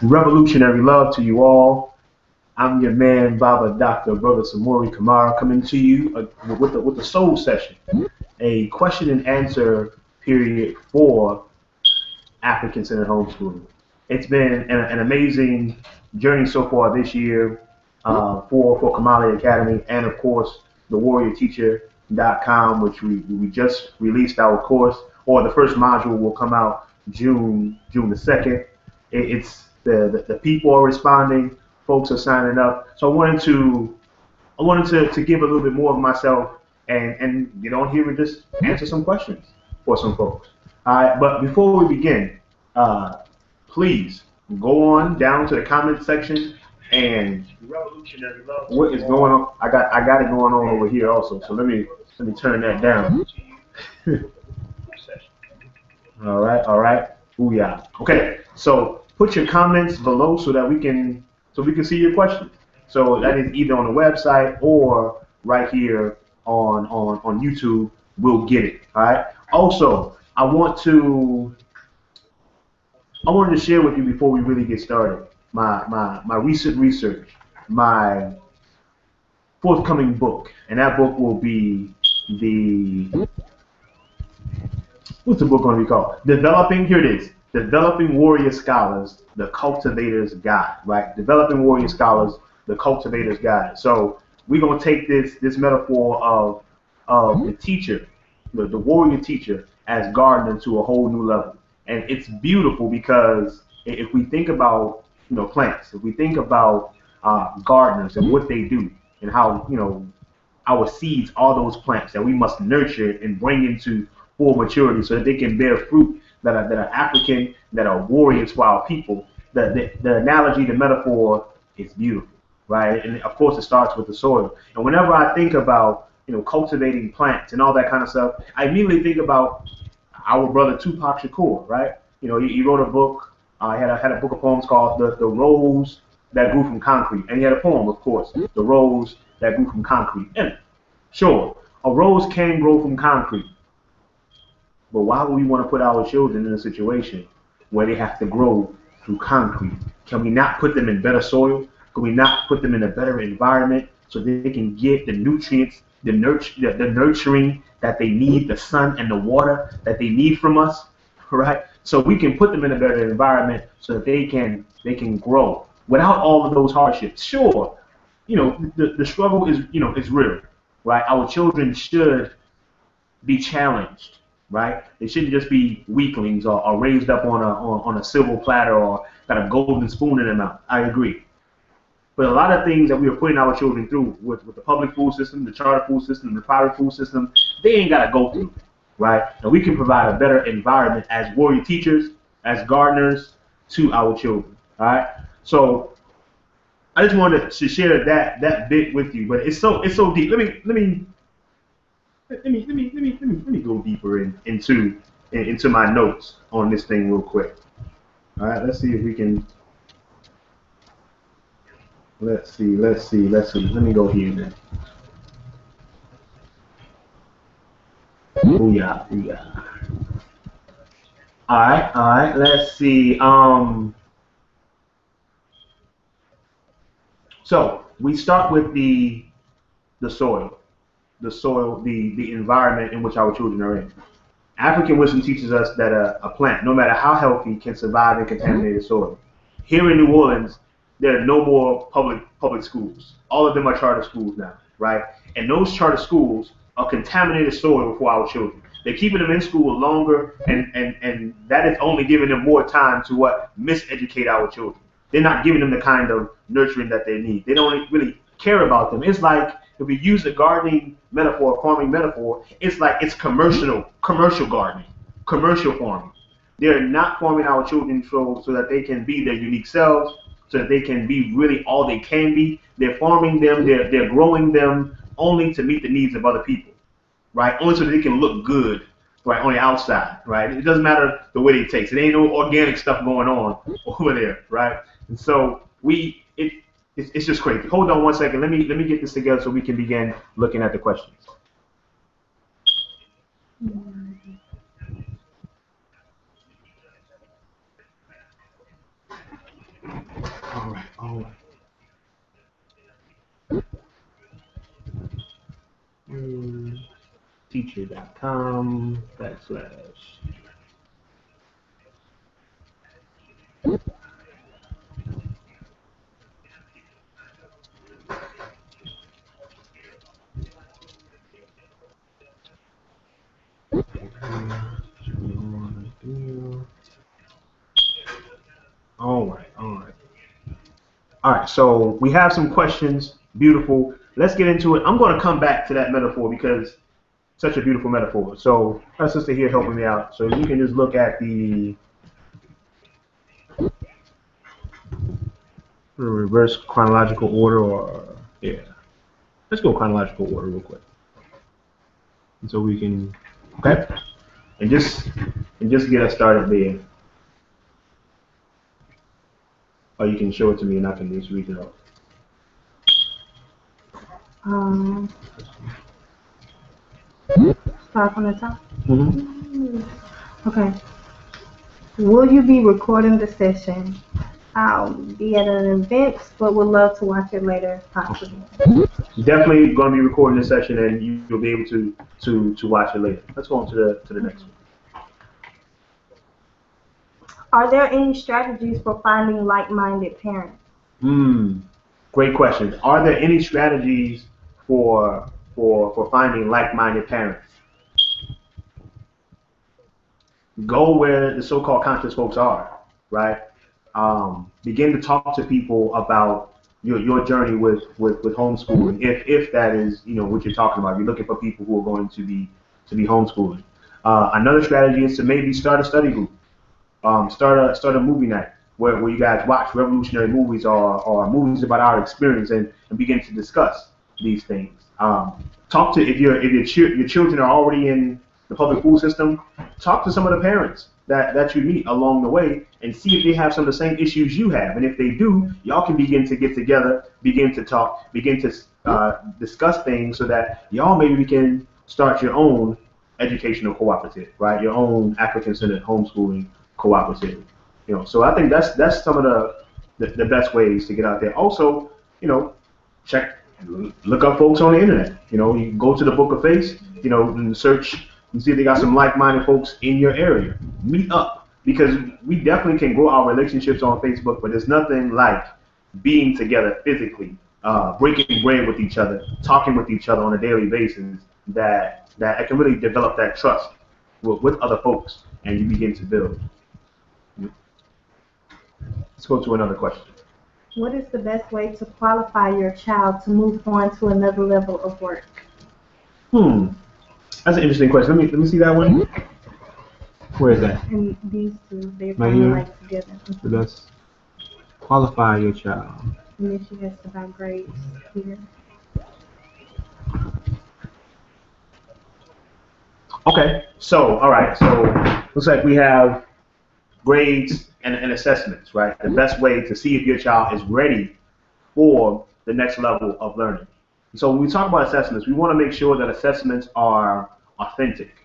Revolutionary love to you all. I'm your man, Baba Dr. Brother Samori Kamara, coming to you with the Soul Session, a question and answer period for African-Centered homeschooling. It's been an amazing journey so far this year for Kamali Academy, and of course the warriorteacher.com, which we just released our course, or the first module will come out June the 2nd. It's the people are responding, folks are signing up. So I wanted to give a little bit more of myself and get on here and just answer some questions for some folks. All right, but before we begin, please go on down to the comment section and revolutionary love. What is going on? I got it going on over here also. So let me turn that down. all right. Ooh yeah. Okay. So put your comments below so that we can see your questions. So that is either on the website or right here on YouTube. We'll get it. All right. Also, I wanted to share with you before we really get started my recent research, my forthcoming book, and that book will be what's the book going to be called? Developing Warrior Scholars, the Cultivator's Guide, right? Developing Warrior Scholars, the Cultivator's Guide. So we're going to take this metaphor of the teacher, the warrior teacher, as gardening to a whole new level. And it's beautiful because if we think about plants, if we think about gardeners and what they do and how our seeds are those plants that we must nurture and bring into full maturity so that they can bear fruit that are African, that are warriors for our people. The analogy, the metaphor is beautiful, right? And of course it starts with the soil. And whenever I think about cultivating plants and all that kind of stuff, I immediately think about our brother Tupac Shakur, right? He wrote a book. He had a book of poems called the Rose That Grew from Concrete, and he had a poem, of course, The Rose That Grew from Concrete. And sure, a rose can grow from concrete, but why would we want to put our children in a situation where they have to grow through concrete? Can we not put them in better soil? Can we not put them in a better environment so they can get the nutrients, the nurturing that they need, the sun and the water that they need from us, right? So we can put them in a better environment so that they can grow without all of those hardships. Sure, the struggle is real, right? Our children should be challenged, right? They shouldn't just be weaklings or raised up on a silver platter or got a golden spoon in their mouth. I agree. But a lot of things that we are putting our children through with the public food system, the charter food system, the private food system, they ain't got to go through, right? And we can provide a better environment as warrior teachers, as gardeners to our children, all right? So I just wanted to share that bit with you, but it's so deep. Let me go deeper into my notes on this thing real quick. All right, let's see if we can. Let's see. Let me go here then. Booyah. All right. Let's see. So we start with the soil, the environment in which our children are in. African wisdom teaches us that a plant, no matter how healthy, can survive in contaminated soil. Here in New Orleans, there are no more public schools. All of them are charter schools now, right? And those charter schools are contaminated soil for our children. They're keeping them in school longer, and that is only giving them more time to miseducate our children. They're not giving them the kind of nurturing that they need. They don't really care about them. It's like, if we use a gardening metaphor, farming metaphor, it's like it's commercial gardening, commercial farming. They're not farming our children so that they can be their unique selves, so that they can be really all they can be. They're farming them, they're growing them only to meet the needs of other people, right? Only so that they can look good, right, on the outside, right? It doesn't matter the way they taste. It ain't no organic stuff going on over there, right? And so it's just crazy. Hold on one second. Let me get this together so we can begin looking at the questions. teacher.com/. All right, so we have some questions. Beautiful. Let's get into it. I'm going to come back to that metaphor because such a beautiful metaphor. So our sister here helping me out. So you can just look at the reverse chronological order, or yeah. Let's go chronological order real quick. And so we can, okay? And just get us started there. Or you can show it to me and I can just read it out. Start from the top. Okay. Will you be recording the session? I'll be at an event, but would love to watch it later, possibly. Definitely going to be recording this session, and you'll be able to watch it later. Let's go on to the next one. Are there any strategies for finding like-minded parents? Great question. Are there any strategies for finding like-minded parents? Go where the so-called conscious folks are, right? Begin to talk to people about your journey with homeschooling, if that is what you're talking about. You're looking for people who are going to be homeschooling. Another strategy is to maybe start a study group. Start a movie night where you guys watch revolutionary movies or movies about our experience and begin to discuss these things. Talk to if your children are already in the public school system. Talk to some of the parents that you meet along the way and see if they have some of the same issues you have. And if they do, y'all can begin to get together, begin to talk, begin to discuss things so that y'all maybe can start your own educational cooperative, right? Your own African-Centered homeschooling cooperative. So I think that's some of the best ways to get out there. Also, look up folks on the internet. You can go to the Book of Face, and search and see if they got some like-minded folks in your area. Meet up, because we definitely can grow our relationships on Facebook, but there's nothing like being together physically, breaking bread with each other, talking with each other on a daily basis, that can really develop that trust with other folks, and you begin to build. Let's go to another question. What is the best way to qualify your child to move on to another level of work? That's an interesting question. Let me see that one. Where is that? And these two, they're right here. like together. So that's qualify your child. And then she has about grades here. Okay. So all right. So looks like we have grades and assessments, right? The best way to see if your child is ready for the next level of learning. So when we talk about assessments, we want to make sure that assessments are authentic.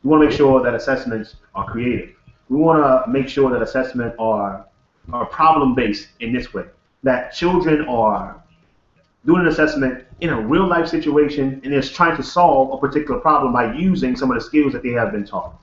We want to make sure that assessments are creative. We want to make sure that assessments are problem-based in this way, that children are doing an assessment in a real-life situation and is trying to solve a particular problem by using some of the skills that they have been taught,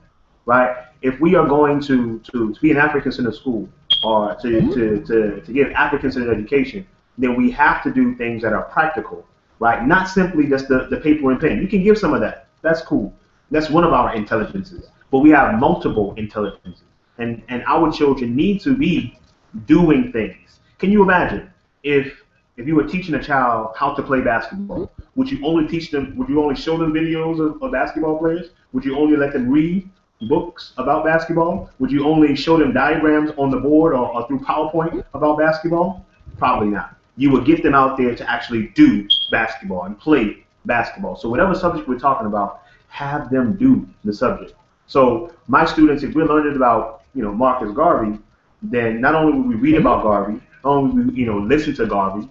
right? If we are going to be an African-Centered school or to give African-Centered education, then we have to do things that are practical, right? Not simply just the paper and pen. You can give some of that. That's cool. That's one of our intelligences. But we have multiple intelligences. And our children need to be doing things. Can you imagine if you were teaching a child how to play basketball? Would you only teach them, would you only show them videos of basketball players? Would you only let them read books about basketball? Would you only show them diagrams on the board or through PowerPoint about basketball? Probably not. You would get them out there to actually do basketball and play basketball. So whatever subject we're talking about, have them do the subject. So my students, if we're learning about Marcus Garvey, then not only will we read about Garvey, not only will we listen to Garvey,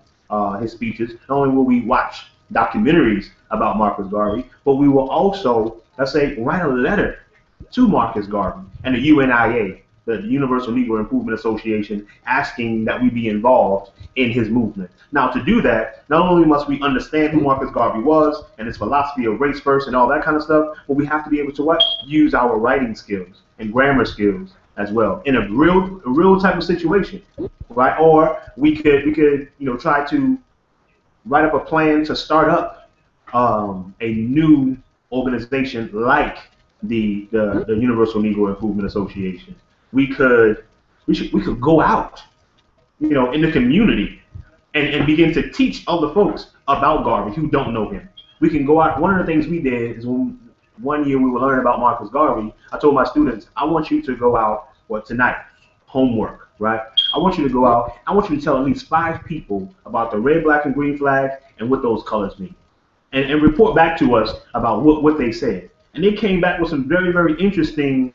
his speeches, not only will we watch documentaries about Marcus Garvey, but we will also, let's say, write a letter to Marcus Garvey and the UNIA the Universal Negro Improvement Association, asking that we be involved in his movement. Now, to do that, not only must we understand who Marcus Garvey was and his philosophy of race first and all that kind of stuff, but we have to be able to what? Use our writing skills and grammar skills as well in a real type of situation, right? Or we could try to write up a plan to start up a new organization like the Universal Negro Improvement Association. We could go out, in the community and begin to teach other folks about Garvey who don't know him. We can go out. One of the things we did is one year we were learning about Marcus Garvey, I told my students, I want you to go out, tonight, homework, right? I want you to go out, I want you to tell at least 5 people about the red, black, and green flag and what those colors mean. And report back to us about what they said. And they came back with some very, very interesting,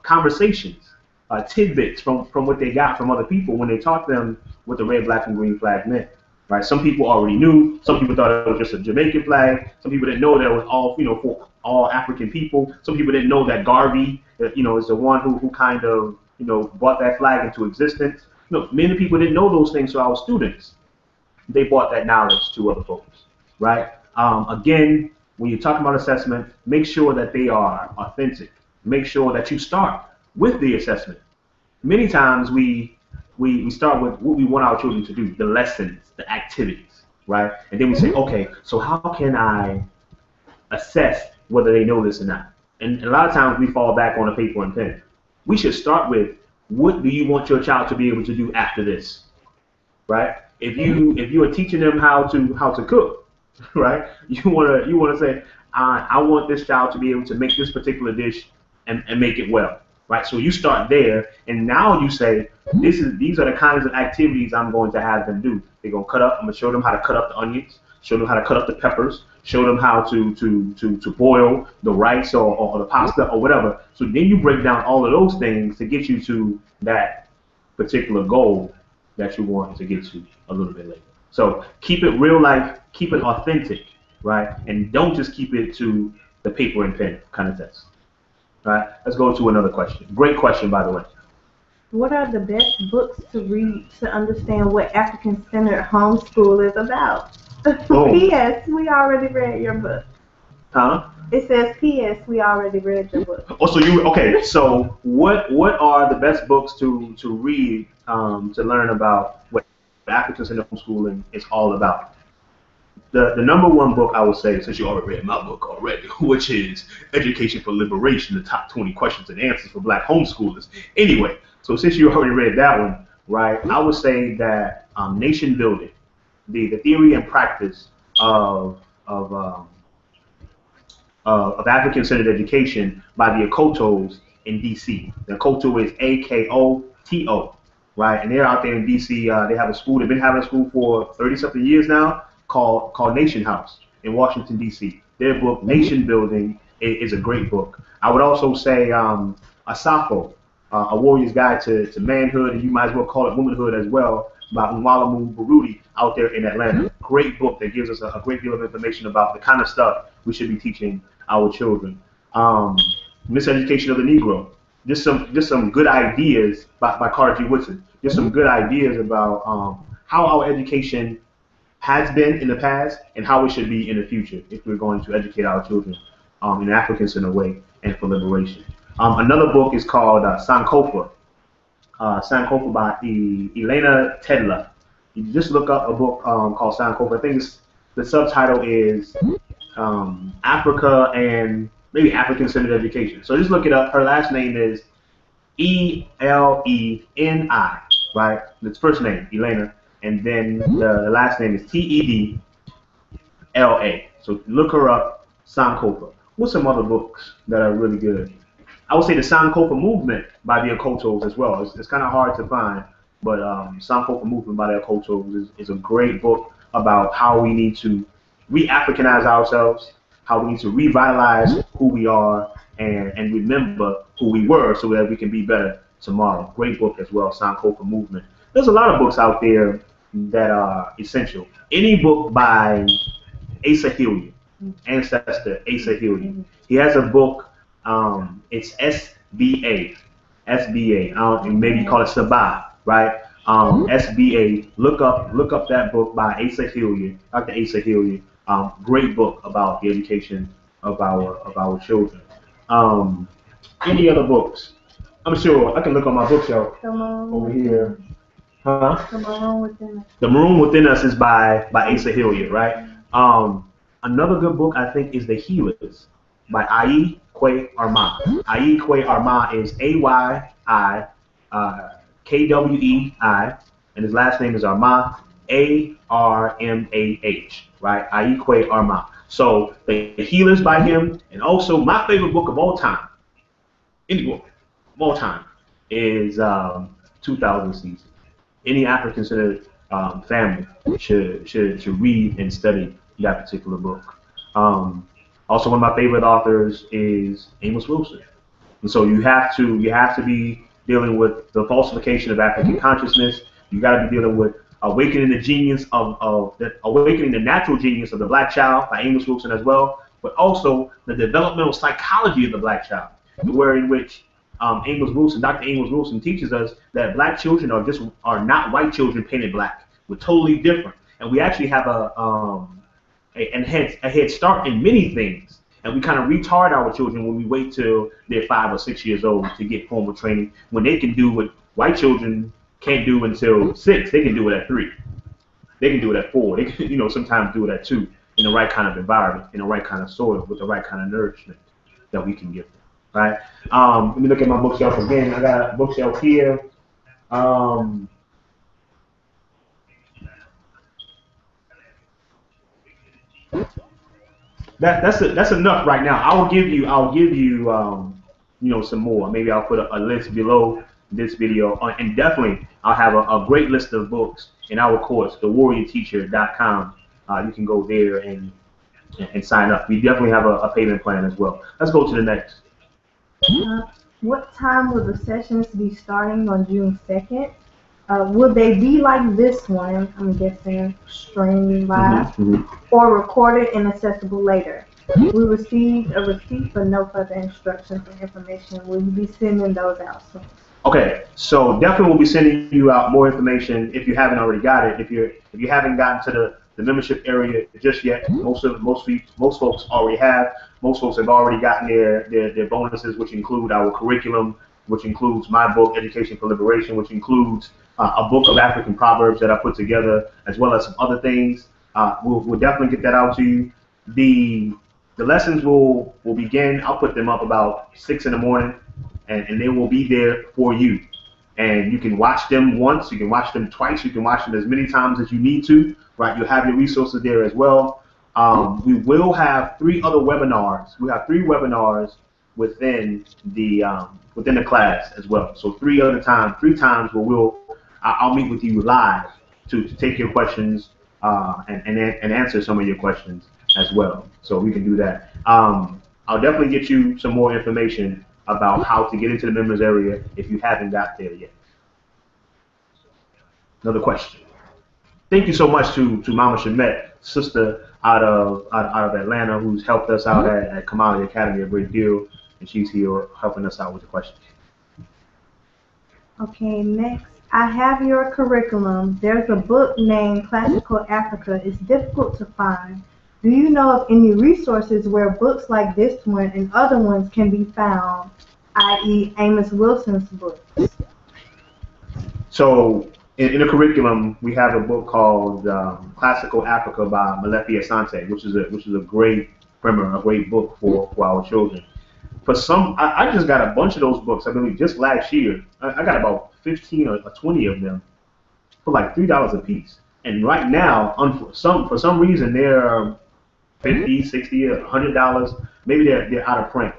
conversations, tidbits from what they got from other people when they taught them what the red, black, and green flag meant. Right? Some people already knew. Some people thought it was just a Jamaican flag. Some people didn't know that it was all, for all African people. Some people didn't know that Garvey, is the one who kind of, brought that flag into existence. Many people didn't know those things, so our students, they brought that knowledge to other folks, right? Again, when you're talking about assessment, make sure that they are authentic. Make sure that you start with the assessment. Many times we start with what we want our children to do, the lessons, the activities, right? And then we say, okay, so how can I assess whether they know this or not? And a lot of times we fall back on a paper and pen. We should start with, what do you want your child to be able to do after this, right? If you are teaching them how to cook, right? You wanna say, I want this child to be able to make this particular dish and make it well, right? So you start there, and now you say, these are the kinds of activities I'm going to have them do. They're gonna cut up. I'm gonna show them how to cut up the onions, show them how to cut up the peppers, show them how to boil the rice or the pasta or whatever. So then you break down all of those things to get you to that particular goal that you want to get to a little bit later. So keep it real life, keep it authentic, right? And don't just keep it to the paper and pen kind of test. All right, let's go to another question. Great question, by the way. What are the best books to read to understand what African-Centered homeschool is about? Oh. P.S. We already read your book. Huh? It says P.S. We already read your book. Oh, so okay? So what are the best books to read to learn about what African-Centered homeschooling is all about? The number one book I would say, since you already read my book already, which is Education for Liberation: The Top 20 Questions and Answers for Black Homeschoolers. Anyway, so since you already read that one, right, I would say that Nation Building, the theory and practice of African-Centered education by the Akotos in D.C. The Akoto is A-K-O-T-O, right? And they're out there in D.C. They have a school. They've been having a school for 30-something years now called Nation House in Washington, D.C. Their book, Nation Building, is a great book. I would also say Asafo, A Warrior's Guide to Manhood, and you might as well call it Womanhood as well, by Umwalamu Baruti out there in Atlanta. Great book that gives us a great deal of information about the kind of stuff we should be teaching our children. Miseducation of the Negro. Just some good ideas by Carter G. Woodson. Just some good ideas about how our education has been in the past and how it should be in the future if we're going to educate our children in an African-centered way and for liberation. Another book is called Sankofa. Sankofa by Elena Tedler. You just look up a book called Sankofa. I think the subtitle is Africa and maybe African-Centered Education. So just look it up. Her last name is Eleni, right? It's first name, Elena, and then the last name is Tedla. So look her up, Sankofa. What's some other books that are really good? I would say the Sankofa Movement by the Akotos as well. It's kind of hard to find, but Sankofa Movement by the Akotos is a great book about how we need to re-Africanize ourselves, how we need to revitalize who we are, and remember who we were so that we can be better tomorrow. Great book as well, Sankofa Movement. There's a lot of books out there that are essential. Any book by Asa Hilliard, ancestor Asa Hilliard. He has a book, it's SBA, SBA. Maybe call it Sabah, right? SBA. Look up that book by Asa Hilliard, Dr. Asa Hilliard. Great book about the education of our children. Any other books? I'm sure I can look on my bookshelf over here. Huh? The Maroon Within Us. The Maroon Within Us is by Asa Hilliard, right? Another good book I think is The Healers by Ai Kwe Arma. Ai Kwe Arma is AYI KWEI, and his last name is Arma, ARMAH, right? Ai Kwe Arma. So The Healers by him, and also my favorite book of all time, any book of all time, is 2000 Seasons. Any African-Centered family should read and study that particular book. Also, one of my favorite authors is Amos Wilson, and so you have to be dealing with the falsification of African consciousness. You got to be dealing with awakening the genius awakening the natural genius of the black child by Amos Wilson as well, but also the developmental psychology of the black child, where in which Dr. Amos Wilson teaches us that black children are not white children painted black. We're totally different, and we actually have a head start in many things, and we kind of retard our children when we wait till they're 5 or 6 years old to get formal training, when they can do what white children can't do until 6. They can do it at 3. They can do it at 4. They can, sometimes do it at 2 in the right kind of environment, in the right kind of soil, with the right kind of nourishment that we can give them. Right. Let me look at my bookshelf again. I got a bookshelf here. That's enough right now. I'll give you some more. Maybe I'll put a list below this video, and definitely I'll have a great list of books in our course, thewarriorteacher.com. You can go there and sign up. We definitely have a payment plan as well. Let's go to the next. What time will the sessions be starting on June 2nd? Will they be like this one, I'm guessing, streamed live, or recorded and accessible later? We received a receipt for no further instructions or information. Will you be sending those out soon? Okay, so definitely we'll be sending you out more information if you haven't already got it. If you haven't gotten to the membership area just yet, most folks already have. Most folks have already gotten their bonuses, which include our curriculum, which includes my book, Education for Liberation, which includes a book of African proverbs that I put together, as well as some other things. We'll definitely get that out to you. The lessons will begin. I'll put them up about 6 in the morning, and they will be there for you. And you can watch them once, you can watch them twice, you can watch them as many times as you need to. Right, you'll have your resources there as well. We will have 3 other webinars. We have 3 webinars within the class as well. So 3 times where I'll meet with you live to take your questions and answer some of your questions as well. So we can do that. I'll definitely get you some more information about how to get into the members area if you haven't got there yet. Another question. Thank you so much to Mama Shemet, sister out of Atlanta, who's helped us out at Kamali Academy a great deal, and she's here helping us out with the questions. Okay, next. I have your curriculum. There's a book named Classical Africa. It's difficult to find. Do you know of any resources where books like this one and other ones can be found, i.e. Amos Wilson's books? So in the curriculum, we have a book called Classical Africa by Malefi Asante, which is a great primer, a great book for our children. For some, I just got a bunch of those books. I believe just last year, I got about 15 or 20 of them for like $3 a piece. And right now, for some reason, they're $50, $60, $100. Maybe they're out of print.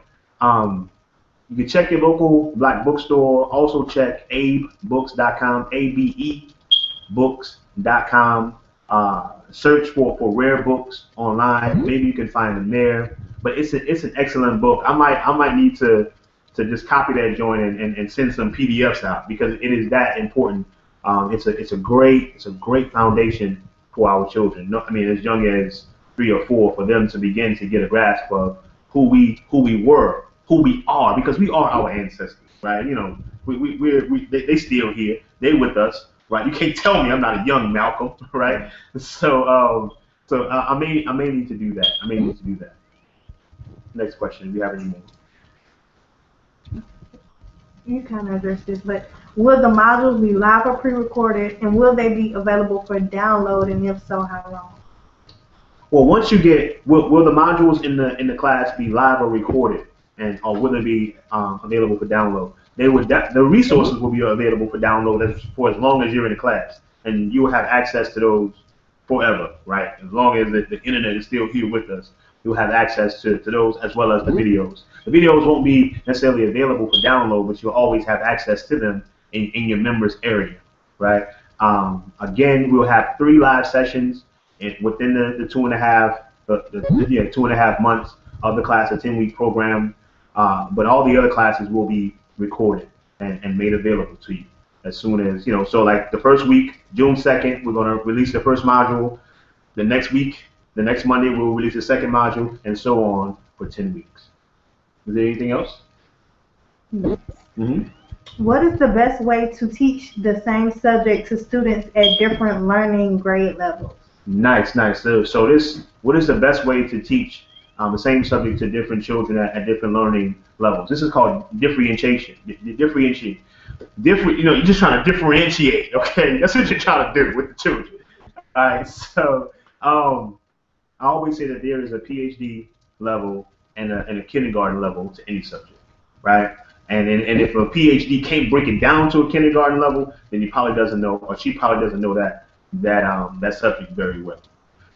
You can check your local black bookstore. Also check abebooks.com, abebooks.com. Search for rare books online. Maybe you can find them there. But it's an excellent book. I might need to just copy that joint and send some PDFs out because it is that important. It's a great foundation for our children. I mean, as young as 3 or 4, for them to begin to get a grasp of who we were who we are, because we are our ancestors, right? You know, they still here, they with us, right? You can't tell me I'm not a young Malcolm, right? So I may need to do that. I may need to do that. Next question. Do you have any more? You kind of addressed this, but will the modules be live or pre-recorded, and will they be available for download, and if so, how long? Well, once you get, will the modules in the class be live or recorded, or will they be available for download? The resources will be available for download for as long as you're in the class, and you will have access to those forever, right? As long as the internet is still here with us, you'll have access to those as well as the videos. The videos won't be necessarily available for download, but you'll always have access to them in your members area, right? Again, we'll have 3 live sessions within the 2.5 months of the class, a 10-week program. But all the other classes will be recorded and made available to you as soon as, you know, so like the first week, June 2nd, we're going to release the first module. The next week, the next Monday, we'll release the second module, and so on for 10 weeks. Is there anything else? Yes. What is the best way to teach the same subject to students at different learning grade levels? Nice. So what is the best way to teach the same subject to different children at different learning levels? This is called differentiation. Differentiate. You know, you're just trying to differentiate, okay? That's what you're trying to do with the children. All right, so I always say that there is a PhD level and a kindergarten level to any subject, right? And if a PhD can't break it down to a kindergarten level, then he probably doesn't know, or she probably doesn't know that subject very well.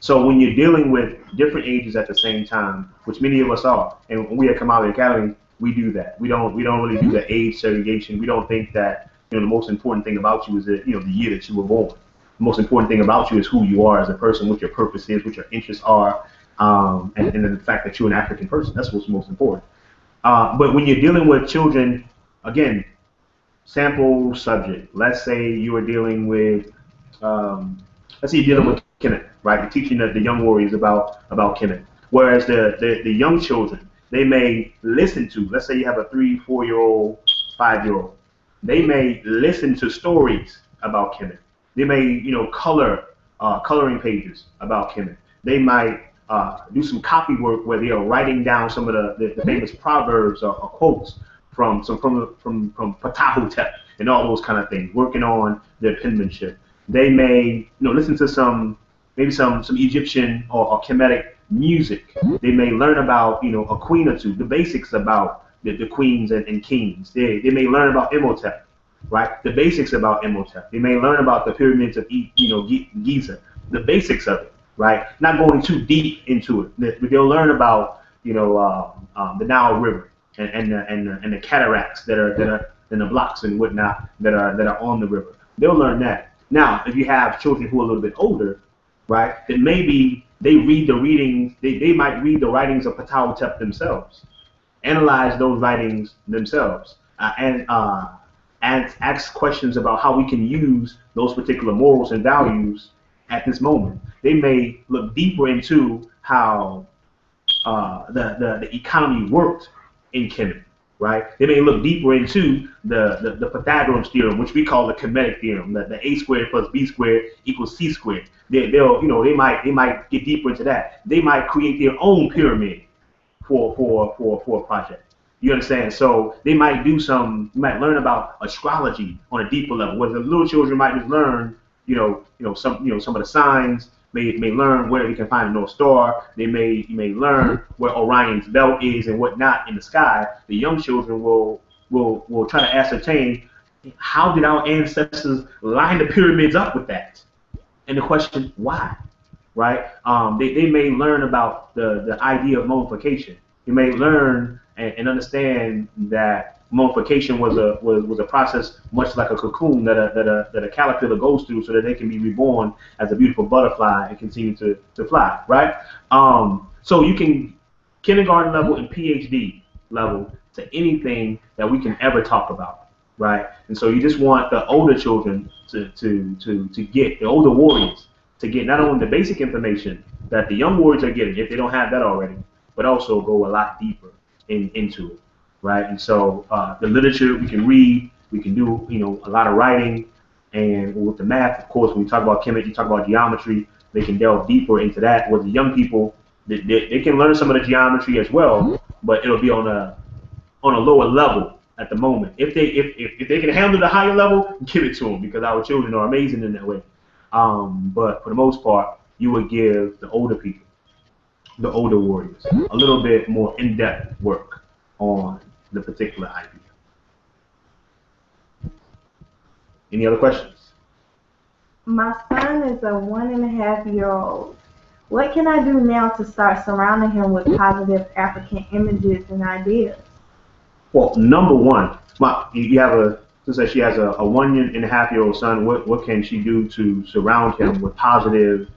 So when you're dealing with different ages at the same time, which many of us are, and when we at Kamali Academy, we do that. We don't really do the age segregation. We don't think that, you know, the most important thing about you is the year that you were born. The most important thing about you is who you are as a person, what your purpose is, what your interests are, and the fact that you're an African person. That's what's most important. But when you're dealing with children, again, sample subject. Let's say you are dealing with, Kemet, right? You're teaching the young warriors about Kemet. Whereas the young children, they may listen to, let's say you have a 3, 4-year-old, 5-year-old. They may listen to stories about Kemet. They may, you know, coloring pages about Kemet. They might do some copy work where they are writing down some of the famous proverbs or quotes from Ptahhotep and all those kind of things, working on their penmanship. They may, you know, listen to maybe some Egyptian or Kemetic music. They may learn about, you know, a queen or two, the basics about the queens and kings. They may learn about Imhotep, right? The basics about Imhotep. They may learn about the pyramids of, you know, Giza, the basics of it, right? Not going too deep into it. They'll learn about, you know, the Nile River and the cataracts that are in the blocks and whatnot that are on the river. They'll learn that. Now, if you have children who are a little bit older, right, then maybe they read the readings. They might read the writings of Ptahhotep themselves, analyze those writings themselves, and ask questions about how we can use those particular morals and values at this moment. They may look deeper into how the economy worked in Kemet, right? They may look deeper into the Pythagorean theorem, which we call the Kemetic theorem, that the A squared plus B squared equals C squared. They might get deeper into that. They might create their own pyramid for a project. You understand? So they might learn about astrology on a deeper level. Where the little children might just learn, some of the signs. May learn where they can find a North Star. They may learn where Orion's belt is and whatnot in the sky. The young children will try to ascertain, how did our ancestors line the pyramids up with that? And the question, why? Right? They may learn about the idea of mummification. They may learn and understand that mummification was a process much like a cocoon that a caterpillar goes through so that they can be reborn as a beautiful butterfly and continue to fly, right? So you can kindergarten level and PhD level to anything that we can ever talk about, right? And so you just want the older children to get, the older warriors to get not only the basic information that the young warriors are getting, if they don't have that already, but also go a lot deeper into it. right? And so the literature we can read, we can do, a lot of writing, and with the math, of course, when you talk about chemistry, you talk about geometry, they can delve deeper into that. With the young people, they can learn some of the geometry as well, but it'll be on a lower level at the moment. If they can handle the higher level, give it to them, because our children are amazing in that way. But for the most part, you would give the older people, the older warriors, a little bit more in-depth work on the particular idea. Any other questions? My son is a 1.5-year-old. What can I do now to start surrounding him with positive African images and ideas? Well, number one, you have she has a 1.5-year-old son. What can she do to surround him with positive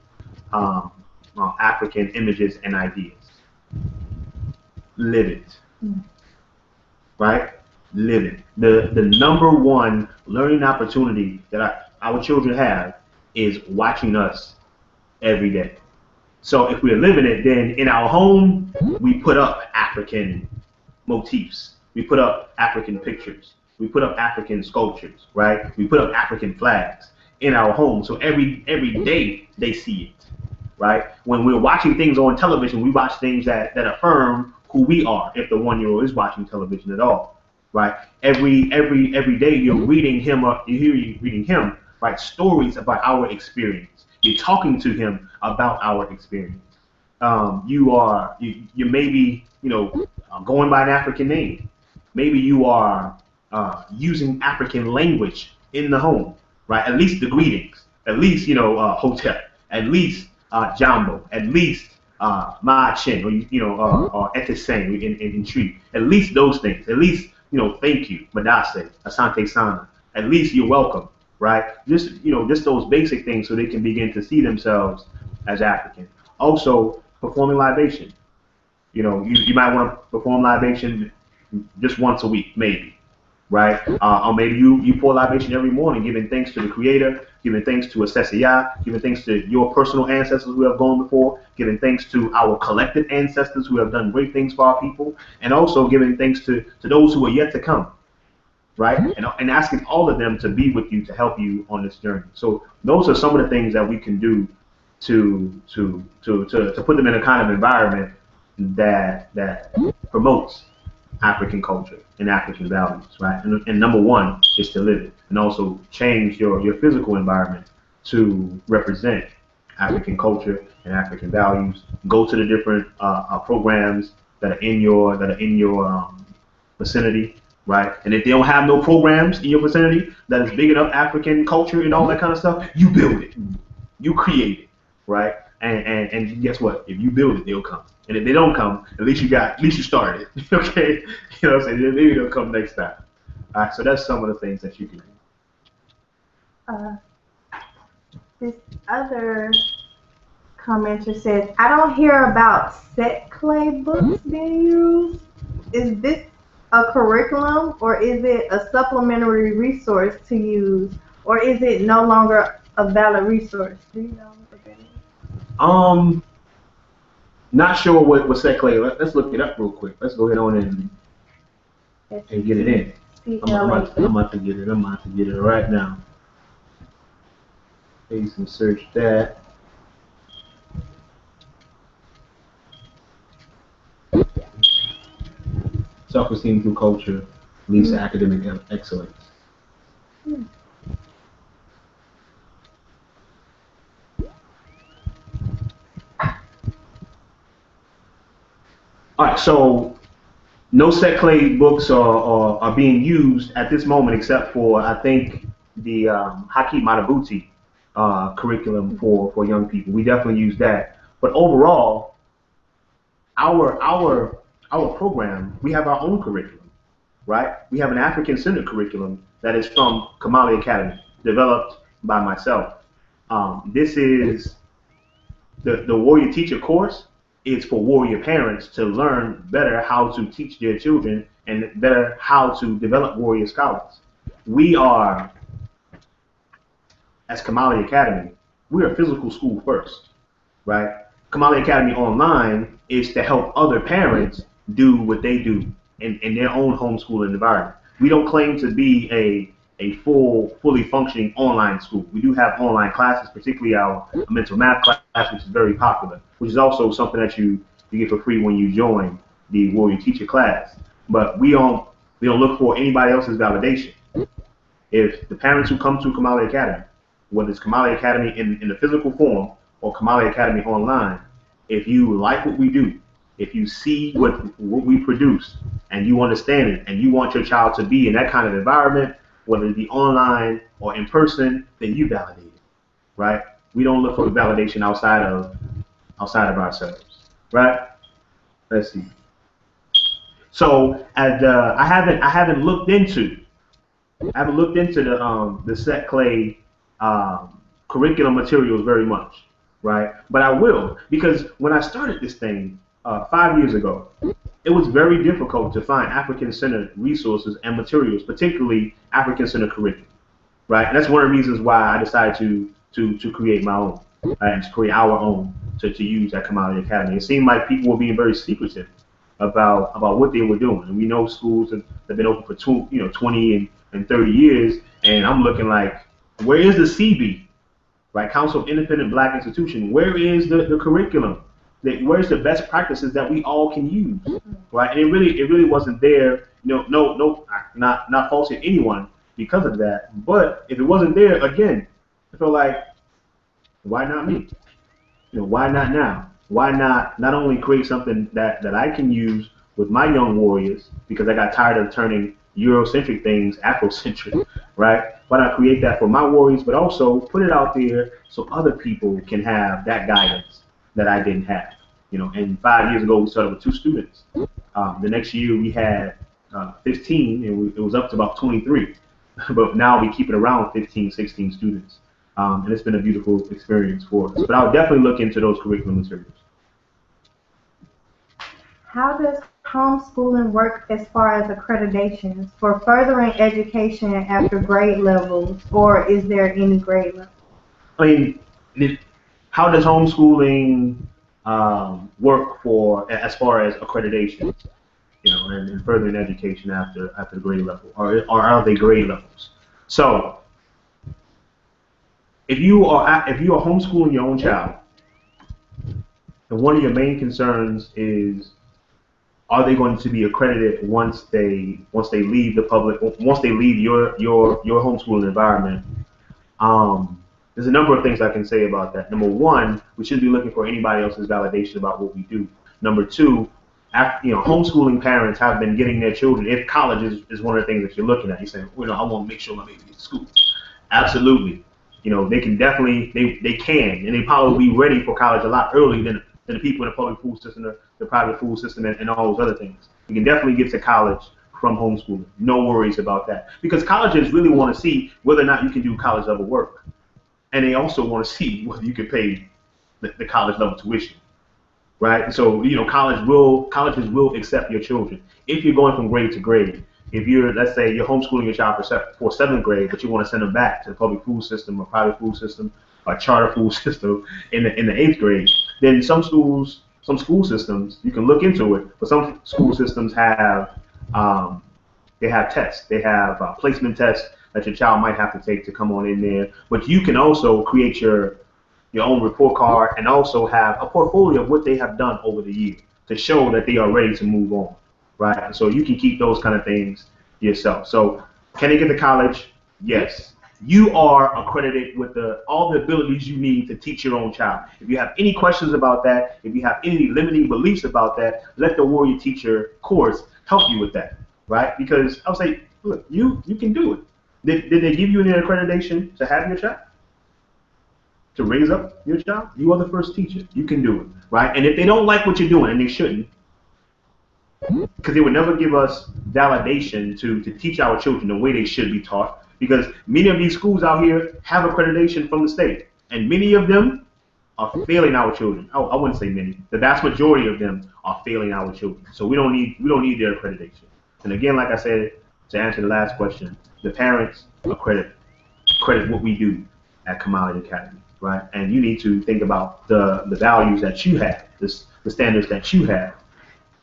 African images and ideas? Live it, right? Live it. The number one learning opportunity that our children have is watching us every day. So if we're living it, then in our home, we put up African motifs. We put up African pictures. We put up African sculptures, right? We put up African flags in our home. So every day they see it, right? When we're watching things on television, we watch things that affirm who we are, if the 1-year-old is watching television at all, right? Every day you're reading him, or you reading him, right? Stories about our experience. You're talking to him about our experience. You maybe, going by an African name. Maybe you are using African language in the home, right? At least the greetings, at least, hotel, at least jambo, at least ma chin, or eteseng in tree. At least those things. At least, thank you, madase, asante sana. At least you're welcome, right? Just those basic things, so they can begin to see themselves as African. Also, performing libation. You might want to perform libation just once a week, maybe, right? Or maybe you pour libation every morning, giving thanks to the Creator, giving thanks to Asesiya, giving thanks to your personal ancestors who have gone before, giving thanks to our collective ancestors who have done great things for our people, and also giving thanks to those who are yet to come, right? And asking all of them to be with you, to help you on this journey. So those are some of the things that we can do to put them in a kind of environment that promotes African culture and African values, right? And number one is to live it, and also change your physical environment to represent African culture and African values. Go to the different programs that are in your vicinity, right? And if they don't have no programs in your vicinity that is big enough African culture and all that kind of stuff, you build it, you create it, right? And guess what? If you build it, they'll come. And if they don't come, at least you started it. Okay? You know what I'm saying? Maybe they'll come next time. All right, so that's some of the things that you can do. This other commenter says, I don't hear about set clay books being used. Is this a curriculum, or is it a supplementary resource to use, or is it no longer a valid resource? Do you know what that is? Not sure what set clay. Let's look it up real quick. Let's go ahead on and get it in. I'm about to get it right now. Paste and search that. Self-esteem through culture leads to academic excellence. All right, so no set clay books are being used at this moment, except for, I think, the Haki Matabuti curriculum for young people. We definitely use that. But overall, our program, we have our own curriculum, right? We have an African-Centered curriculum that is from Kamali Academy, developed by myself. This is the Warrior Teacher course. It's for warrior parents to learn better how to teach their children and better how to develop warrior scholars. We are, as Kamali Academy, we're a physical school first, right? Kamali Academy Online is to help other parents do what they do in their own homeschooling environment. We don't claim to be a fully functioning online school. We do have online classes, particularly our mental math class, which is very popular, which is also something that you get for free when you join the Warrior Teacher class. But we don't look for anybody else's validation. If the parents who come to Kamali Academy, whether it's Kamali Academy in the physical form or Kamali Academy online, if you like what we do, if you see what we produce and you understand it and you want your child to be in that kind of environment, whether it be online or in person, then you validate it, right? We don't look for validation outside of ourselves, right? Let's see. So I haven't looked into the Set Clay curriculum materials very much, right? But I will, because when I started this thing 5 years ago, it was very difficult to find African-centered resources and materials, particularly African-centered curriculum, right? And that's one of the reasons why I decided to create my own, and to create our own to use at Kamali Academy. It seemed like people were being very secretive about what they were doing, and we know schools that have been open for 20 and 30 years, and I'm looking like, where is the CB, right? Council of Independent Black Institution. Where is the curriculum? Where's the best practices that we all can use, right? And it really wasn't there. Not faulting anyone because of that. But if it wasn't there, again, I feel like, why not me? Why not now? Why not only create something that I can use with my young warriors, because I got tired of turning Eurocentric things Afrocentric, right? Why not create that for my warriors, but also put it out there so other people can have that guidance that I didn't have. And 5 years ago we started with 2 students. The next year we had 15, and it was up to about 23. But now we keep it around 15, 16 students. And it's been a beautiful experience for us. But I'll definitely look into those curriculum materials. How does homeschooling work as far as accreditations for furthering education after grade levels, or is there any grade level? I mean, how does homeschooling work as far as accreditation, and furthering education after the grade level, or are they grade levels? So, if you are homeschooling your own child, and one of your main concerns is, are they going to be accredited once they leave your homeschooling environment? There's a number of things I can say about that. Number one, we shouldn't be looking for anybody else's validation about what we do. Number two, homeschooling parents have been getting their children. If college is one of the things that you're looking at, you're saying, I want to make sure my baby gets to school. Absolutely. They can definitely, they can, and they probably be ready for college a lot earlier than the people in the public school system, the private school system, and all those other things. You can definitely get to college from homeschooling. No worries about that. Because colleges really want to see whether or not you can do college level work. And they also want to see whether you can pay the college level tuition. Right? So, colleges will accept your children. If you're going from grade to grade, if let's say you're homeschooling your child for 7th grade, but you want to send them back to the public school system or private school system or charter school system in the 8th grade, then some school systems, you can look into it, but some school systems have tests. They have placement tests that your child might have to take to come on in there. But you can also create your own report card and also have a portfolio of what they have done over the year to show that they are ready to move on, right? And so you can keep those kind of things yourself. So can they get to college? Yes. You are accredited with all the abilities you need to teach your own child. If you have any questions about that, if you have any limiting beliefs about that, let the Warrior Teacher course help you with that, right? Because I'll say, look, you can do it. Did they give you any accreditation to have your child? To raise up your child? You are the first teacher. You can do it, right? And if they don't like what you're doing, and they shouldn't, because they would never give us validation to teach our children the way they should be taught, because many of these schools out here have accreditation from the state, and many of them are failing our children. Oh, I wouldn't say many. The vast majority of them are failing our children. So we don't need their accreditation. And again, like I said, to answer the last question, the parents credit what we do at Kamali Academy, right? And you need to think about the values that you have, the standards that you have,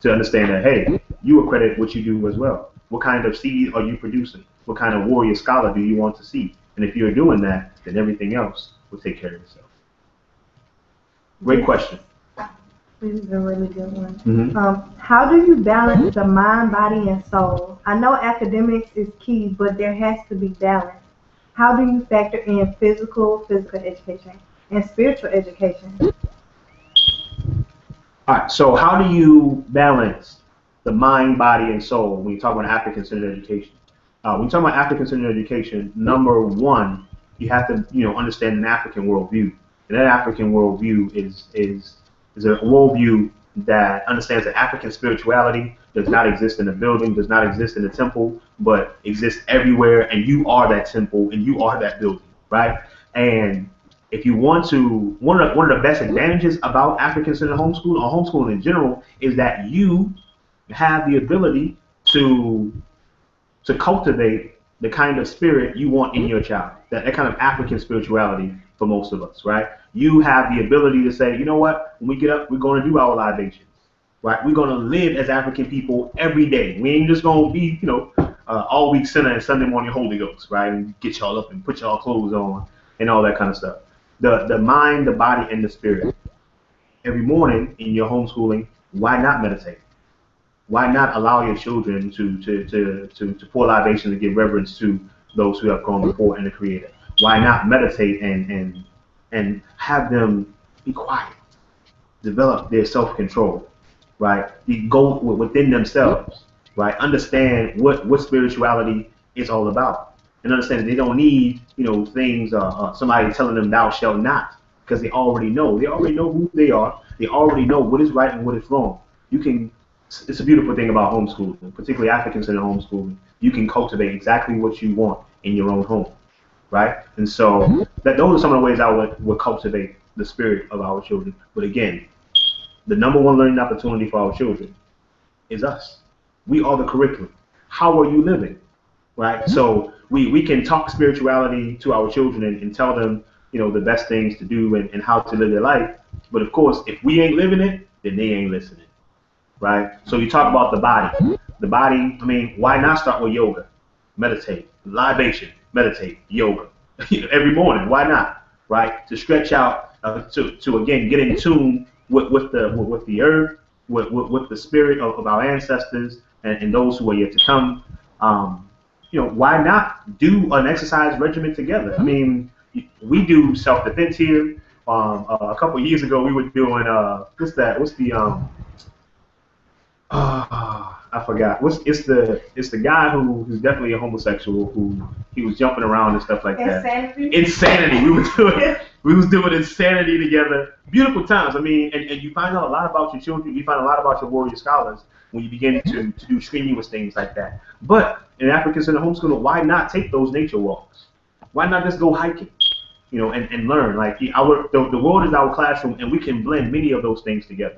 to understand that, hey, you accredit what you do as well. What kind of seed are you producing? What kind of warrior scholar do you want to see? And if you're doing that, then everything else will take care of itself. Great question. This is a really good one. Mm-hmm. How do you balance the mind, body, and soul? I know academics is key, but there has to be balance. How do you factor in physical education, and spiritual education? All right, so how do you balance the mind, body, and soul when you talk about African-centered education? When you talk about African-centered education, number one, you have to understand an African worldview. And that African worldview is a worldview that understands that African spirituality does not exist in a building, does not exist in a temple, but exists everywhere, and you are that temple and you are that building, right? And if you want to, one of the best advantages about African-centered homeschooling or homeschooling in general is that you have the ability to cultivate the kind of spirit you want in your child, that kind of African spirituality for most of us, right? You have the ability to say, you know what, when we get up, we're going to do our libations, right? We're going to live as African people every day. We ain't just going to be, all week sinner and Sunday morning Holy Ghost, right? And get y'all up and put y'all clothes on and all that kind of stuff. The mind, the body, and the spirit. Every morning in your homeschooling, why not meditate? Why not allow your children to pour libations and give reverence to those who have gone before and the Creator? Why not meditate and have them be quiet, develop their self-control, right? Go within themselves, right? Understand what spirituality is all about. And understand that they don't need, things, somebody telling them thou shalt not, because they already know. They already know who they are. They already know what is right and what is wrong. It's a beautiful thing about homeschooling, particularly African-centered homeschooling. You can cultivate exactly what you want in your own home, right? And so those are some of the ways I would cultivate the spirit of our children. But again, the number one learning opportunity for our children is us. We are the curriculum. How are you living, right? So we can talk spirituality to our children and tell them, the best things to do and how to live their life. But of course, if we ain't living it, then they ain't listening, right? So you talk about the body. The body, why not start with yoga? Meditate, libation, meditate, yoga. Every morning, why not, right? To stretch out, to again get in tune with the earth, with the spirit of our ancestors and those who are yet to come. Why not do an exercise regimen together? We do self-defense here. A couple of years ago, we were doing I forgot. It's the guy who's definitely a homosexual who he was jumping around and stuff like that. Insanity. We was doing insanity together. Beautiful times. And you find out a lot about your children. You find a lot about your warrior scholars when you begin to do strenuous things like that. But in African-centered homeschooling, why not take those nature walks? Why not just go hiking? And learn. Like the world is our classroom, and we can blend many of those things together.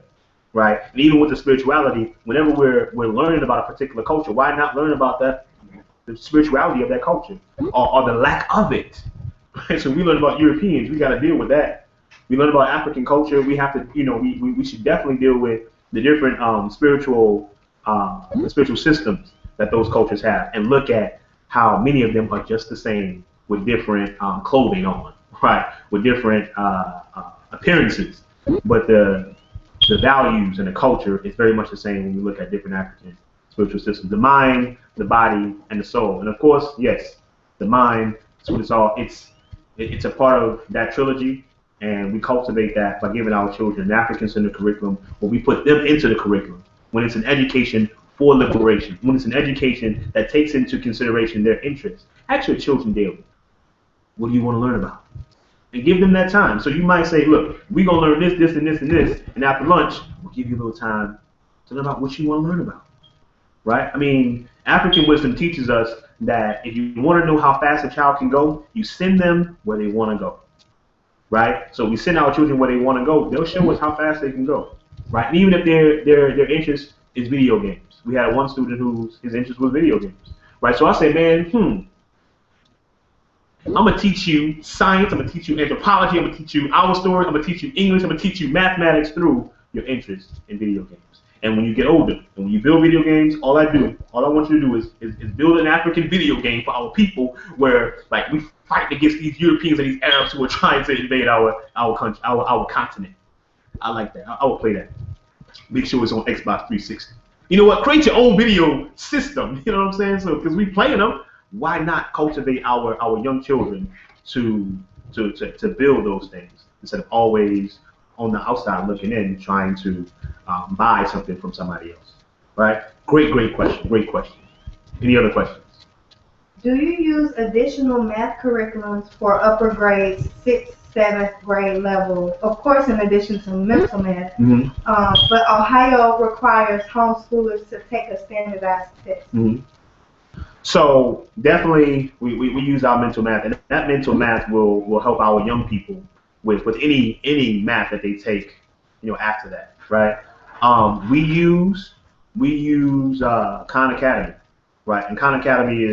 Right, and even with the spirituality, whenever we're learning about a particular culture, why not learn about the spirituality of that culture or the lack of it? Right? So we learn about Europeans, we got to deal with that. We learn about African culture, we have to, we should definitely deal with the different spiritual systems that those cultures have, and look at how many of them are just the same with different clothing on, right? With different appearances, but the values and the culture is very much the same when you look at different African spiritual systems. The mind, the body, and the soul. And of course, yes, the mind, that's what it's all. It's a part of that trilogy, and we cultivate that by giving our children an African-centered curriculum, where we put them into the curriculum. When it's an education for liberation, when it's an education that takes into consideration their interests. Ask your children daily, what do you want to learn about? And give them that time. So you might say, look, we're going to learn this, this, and this, and this, and after lunch, we'll give you a little time to learn about what you want to learn about, right? African wisdom teaches us that if you want to know how fast a child can go, you send them where they want to go, right? So we send our children where they want to go, they'll show us how fast they can go, right? And even if their interest is video games. We had one student his interest was video games, right? So I said, man, I'm going to teach you science, I'm going to teach you anthropology, I'm going to teach you our stories, I'm going to teach you English, I'm going to teach you mathematics through your interest in video games. And when you get older, and when you build video games, all I want you to do is build an African video game for our people, where like we fight against these Europeans and these Arabs who are trying to invade our country, our continent. I like that. I will play that. Make sure it's on Xbox 360. You know what? Create your own video system. You know what I'm saying? So because we playing them, why not cultivate our young children to build those things instead of always on the outside looking in, trying to buy something from somebody else, right? Great question. Great question. Any other questions? Do you use additional math curriculums for upper grades, 6th, 7th grade level? Of course, in addition to mental math. Mm-hmm. But Ohio requires homeschoolers to take a standardized test. Mm-hmm. So definitely, we use our mental math, and that mental math will help our young people with any math that they take, after that, right? We use Khan Academy, right? And Khan Academy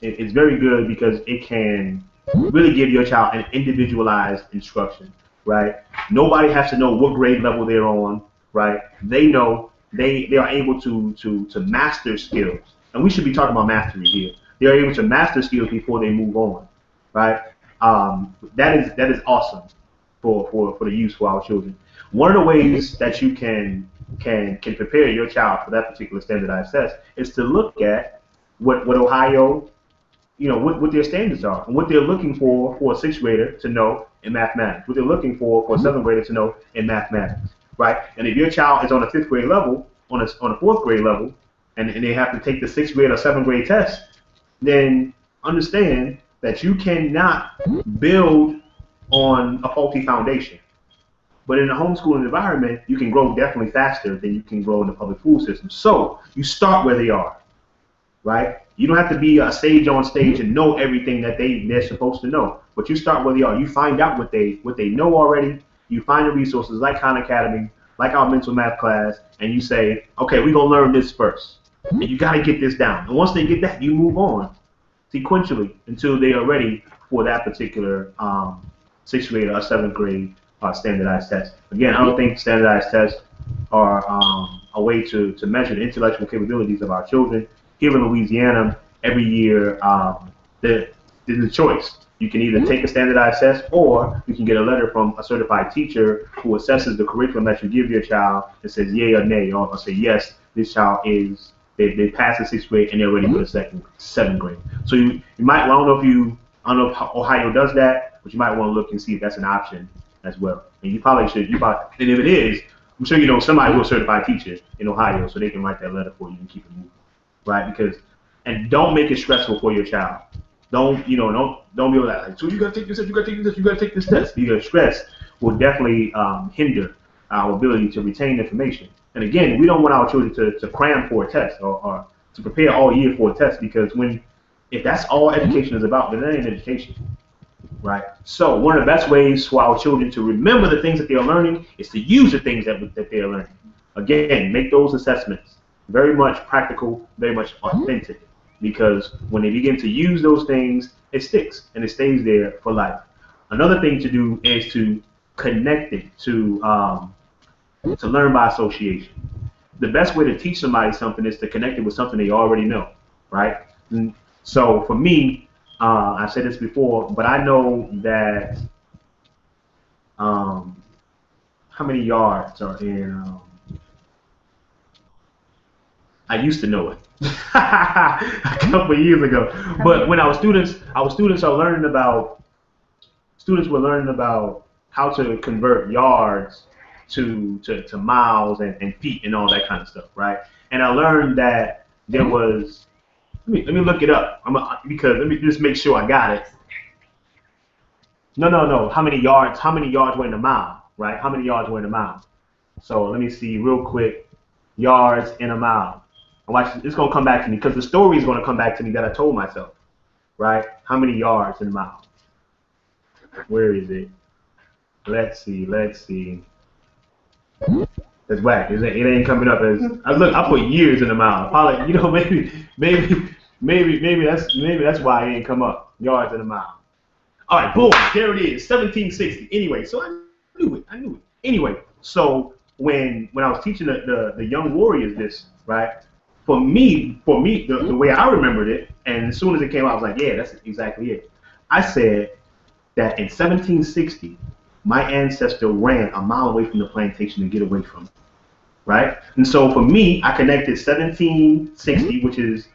is very good because it can really give your child an individualized instruction, right? Nobody has to know what grade level they're on, right? They know they are able to master skills, and we should be talking about mastery here. They are able to master skills before they move on, right? That is awesome for the use for our children. One of the ways that you can prepare your child for that particular standardized test is to look at what Ohio, what their standards are and what they're looking for a 6th grader to know in mathematics, what they're looking for a 7th grader to know in mathematics, right? And if your child is on a 5th grade level, on a 4th grade level, and they have to take the 6th grade or 7th grade test, then understand that you cannot build on a faulty foundation. But in a homeschooling environment, you can grow definitely faster than you can grow in the public school system. So you start where they are, right? You don't have to be a sage on stage and know everything that they're supposed to know. But you start where they are. You find out what they know already. You find the resources like Khan Academy, like our mental math class, and you say, okay, we're going to learn this first. And you got to get this down. And once they get that, you move on sequentially until they are ready for that particular 6th grade or 7th grade standardized test. Again, I don't think standardized tests are a way to measure the intellectual capabilities of our children. Here in Louisiana, every year there's a choice. You can either take a standardized test, or you can get a letter from a certified teacher who assesses the curriculum that you give your child and says yay or nay, or say yes, this child is they passed the 6th grade and they're ready for the 7th grade. So you might, I don't know if Ohio does that, but you might want to look and see if that's an option as well. And you probably should. And if it is, I'm sure you know somebody who's a certified teacher in Ohio, so they can write that letter for you and keep it moving, right? And don't make it stressful for your child. Don't be like, so you gotta take this test, you gotta take this test. Because stress will definitely hinder our ability to retain information. And again, we don't want our children to cram for a test or to prepare all year for a test, because if that's all education is about, then that ain't education, right? So one of the best ways for our children to remember the things that they are learning is to use the things that they are learning. Again, make those assessments very much practical, very much authentic, because when they begin to use those things, it sticks and it stays there for life. Another thing to do is to connect it to learn by association. The best way to teach somebody something is to connect it with something they already know, right? And so for me, I've said this before, but I know that how many yards are in. I used to know it a couple of years ago, but when students were learning about how to convert yards to miles and feet and all that kind of stuff, right? And I learned that there was. Let me look it up. Because let me just make sure I got it. No. How many yards were in a mile, right? How many yards were in a mile? So let me see real quick. Yards in a mile. Watch, it's gonna come back to me, because the story is gonna come back to me that I told myself, right? How many yards in a mile? Where is it? Let's see. That's whack. It ain't coming up as I put years in a mile. Probably, maybe that's why it ain't come up. Yards in a mile. All right, boom. There it is. 1760. Anyway, so I knew it. Anyway, so when I was teaching the young warriors this, right? For me, the way I remembered it, and as soon as it came out, I was like, yeah, that's exactly it. I said that in 1760, my ancestor ran a mile away from the plantation to get away from it, right? And so for me, I connected 1760, which is,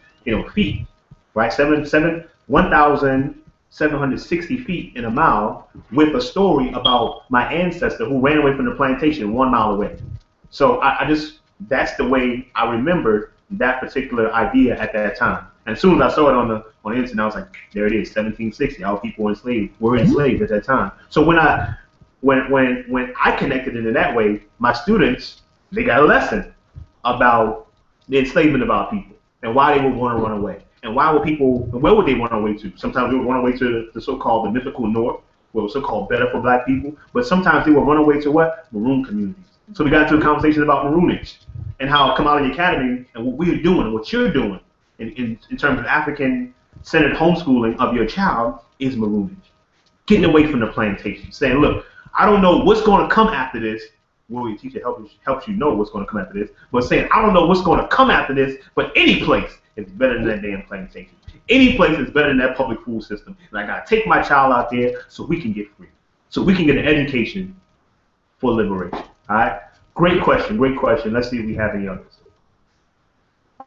feet, right? 1,760 feet in a mile, with a story about my ancestor who ran away from the plantation 1 mile away. So that's the way I remembered that particular idea at that time. And as soon as I saw it on the internet, I was like, there it is, 1760. Our people were enslaved at that time. So when I connected it in that way, my students, they got a lesson about the enslavement of our people and why they would want to run away. And where would they run away to? Sometimes they would run away to the so-called the mythical North, where it was so-called better for black people. But sometimes they would run away to what? Maroon communities. So we got into a conversation about maroonage and how Commodity Academy and what we're doing and what you're doing in terms of African-centered homeschooling of your child is maroonage. Getting away from the plantation. Saying, look, I don't know what's going to come after this. Well, your teacher helps you know what's going to come after this. But saying, I don't know what's going to come after this, but any place is better than that damn plantation. Any place is better than that public school system. And I got to take my child out there so we can get free. So we can get an education for liberation. All right? Great question. Let's see if we have any others.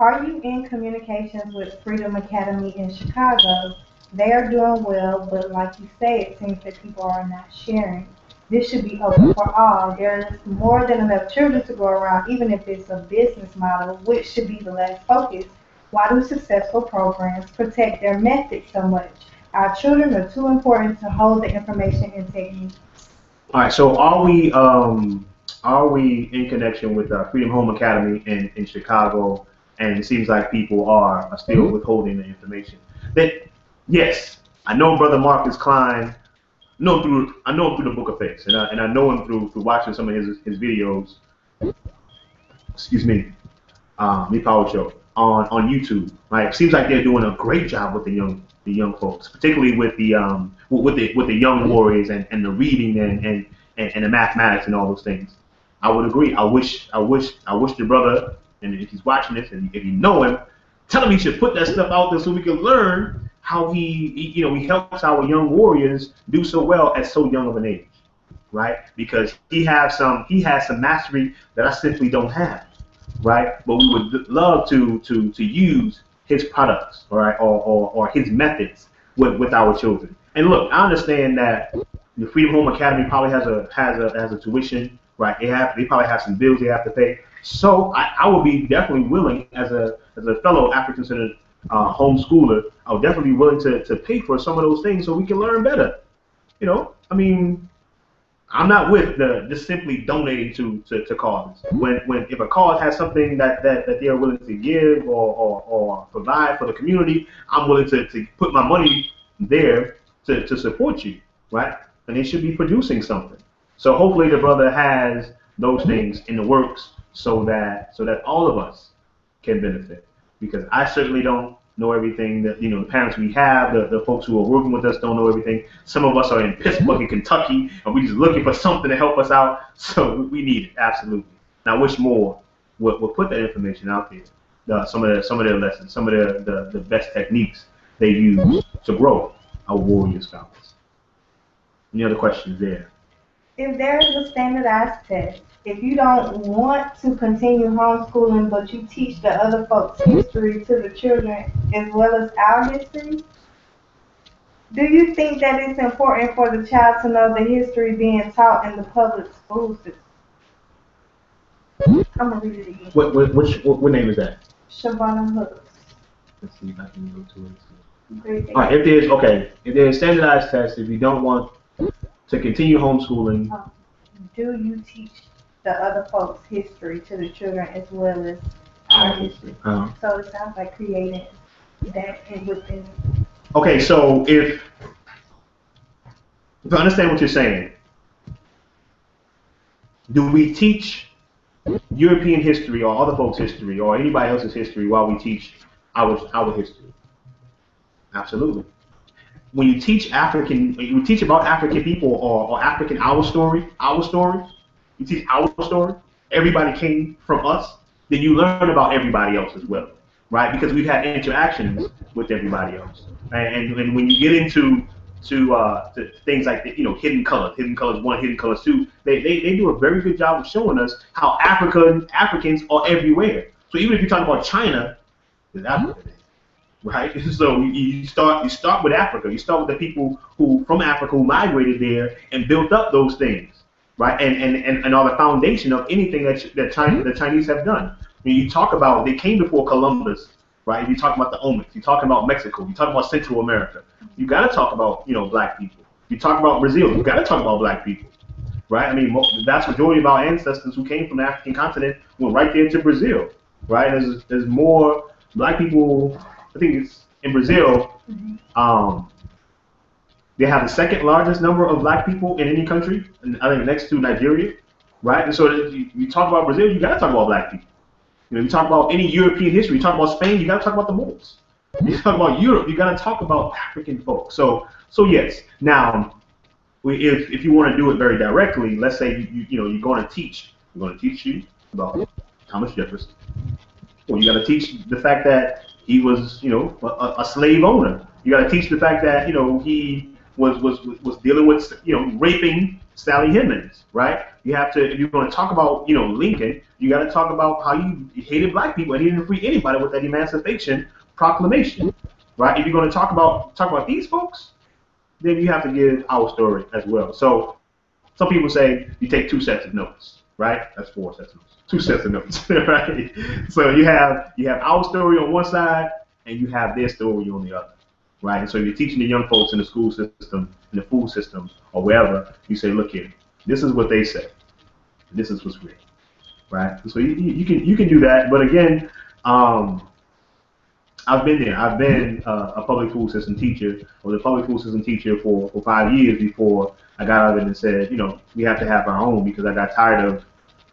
Are you in communications with Freedom Academy in Chicago? They are doing well, but like you say, it seems that people are not sharing. This should be open for all. There's more than enough children to go around, even if it's a business model, which should be the last focus. Why do successful programs protect their methods so much? Our children are too important to hold the information in techniques. All right, so are we in connection with Freedom Home Academy in Chicago? And it seems like people are still withholding the information. Yes, I know Brother Marcus Klein. I know him through the Book of Face, and I know him through watching some of his videos. Excuse me, Me Power Show on YouTube. Right, it seems like they're doing a great job with the young folks, particularly with the young warriors and the reading and the mathematics and all those things. I would agree. I wish the brother, and if he's watching this and if you know him, tell him he should put that stuff out there so we can learn how he helps our young warriors do so well at so young of an age, right? Because he has some mastery that I simply don't have, right? But we would love to use his products, all right, or his methods with our children. And look, I understand that the Freedom Home Academy probably has a tuition, right? They probably have some bills they have to pay. So I would be definitely willing as a fellow African-Centered homeschooler, I would definitely be willing to pay for some of those things so we can learn better. I mean, I'm not with just simply donating to causes. If a cause has something that they are willing to give or provide for the community, I'm willing to put my money there to support you, right? And they should be producing something. So hopefully the brother has those things in the works so that all of us can benefit. Because I certainly don't know everything that, the parents we have, the folks who are working with us don't know everything. Some of us are in Pittsburgh and Kentucky, and we're just looking for something to help us out. So we need it, absolutely. And I wish more would put that information out there. Some of their lessons, some of the best techniques they use to grow our warrior scholars. Any other questions there? If there is a standardized test, if you don't want to continue homeschooling, but you teach the other folks' history to the children as well as our history, do you think that it's important for the child to know the history being taught in the public school system? I'm going to read it again. What name is that? Shabana Hooks. Let's see if I can go to it. All right, if there's standardized tests, if you don't want to continue homeschooling, do you teach the other folks' history to the children as well as our history? So it sounds like creating that within. Okay, so if I understand what you're saying, do we teach European history or other folks' history or anybody else's history while we teach our history? Absolutely. When you teach about African people or African our story, you teach our story, everybody came from us, then you learn about everybody else as well, right? Because we've had interactions with everybody else, and when you get into to things like the, hidden colors 1, hidden colors 2, they do a very good job of showing us how Africans are everywhere. So even if you're talking about China, there's Africa there, right? So you start with Africa. You start with the people who from Africa who migrated there and built up those things, right? And are the foundation of anything that the Chinese have done. When you talk about they came before Columbus, right? You talk about the Olmecs. You're talking about Mexico. You talk about Central America. You got to talk about black people. You talk about Brazil. You got to talk about black people, right? I mean, the vast majority of our ancestors who came from the African continent went right there to Brazil, right? There's more black people. I think it's in Brazil. They have the second largest number of black people in any country, and I think next to Nigeria, right? And so you talk about Brazil, you got to talk about black people. You talk about any European history, you talk about Spain, you got to talk about the Moors. You talk about Europe, you got to talk about African folks. So yes. Now, if you want to do it very directly, let's say you're going to teach. We're going to teach you about Thomas Jefferson. Well, you got to teach the fact that he was a slave owner. You got to teach the fact that he was dealing with raping Sally Hemings, right? You have to, if you're going to talk about Lincoln, you got to talk about how he hated black people and he didn't free anybody with that Emancipation Proclamation, right? If you're going to talk about these folks, then you have to give our story as well. So some people say you take 2 sets of notes, right? That's 4 sets of notes. 2 sets of notes, right? So you have our story on one side and you have their story on the other, right? And so you're teaching the young folks in the school system, in the food system, or wherever. You say, look here, this is what they say. This is what's real, right? So you can do that, but again, I've been there. I've been a public school system teacher, or the public school system teacher for 5 years before I got out of it and said, we have to have our own, because I got tired of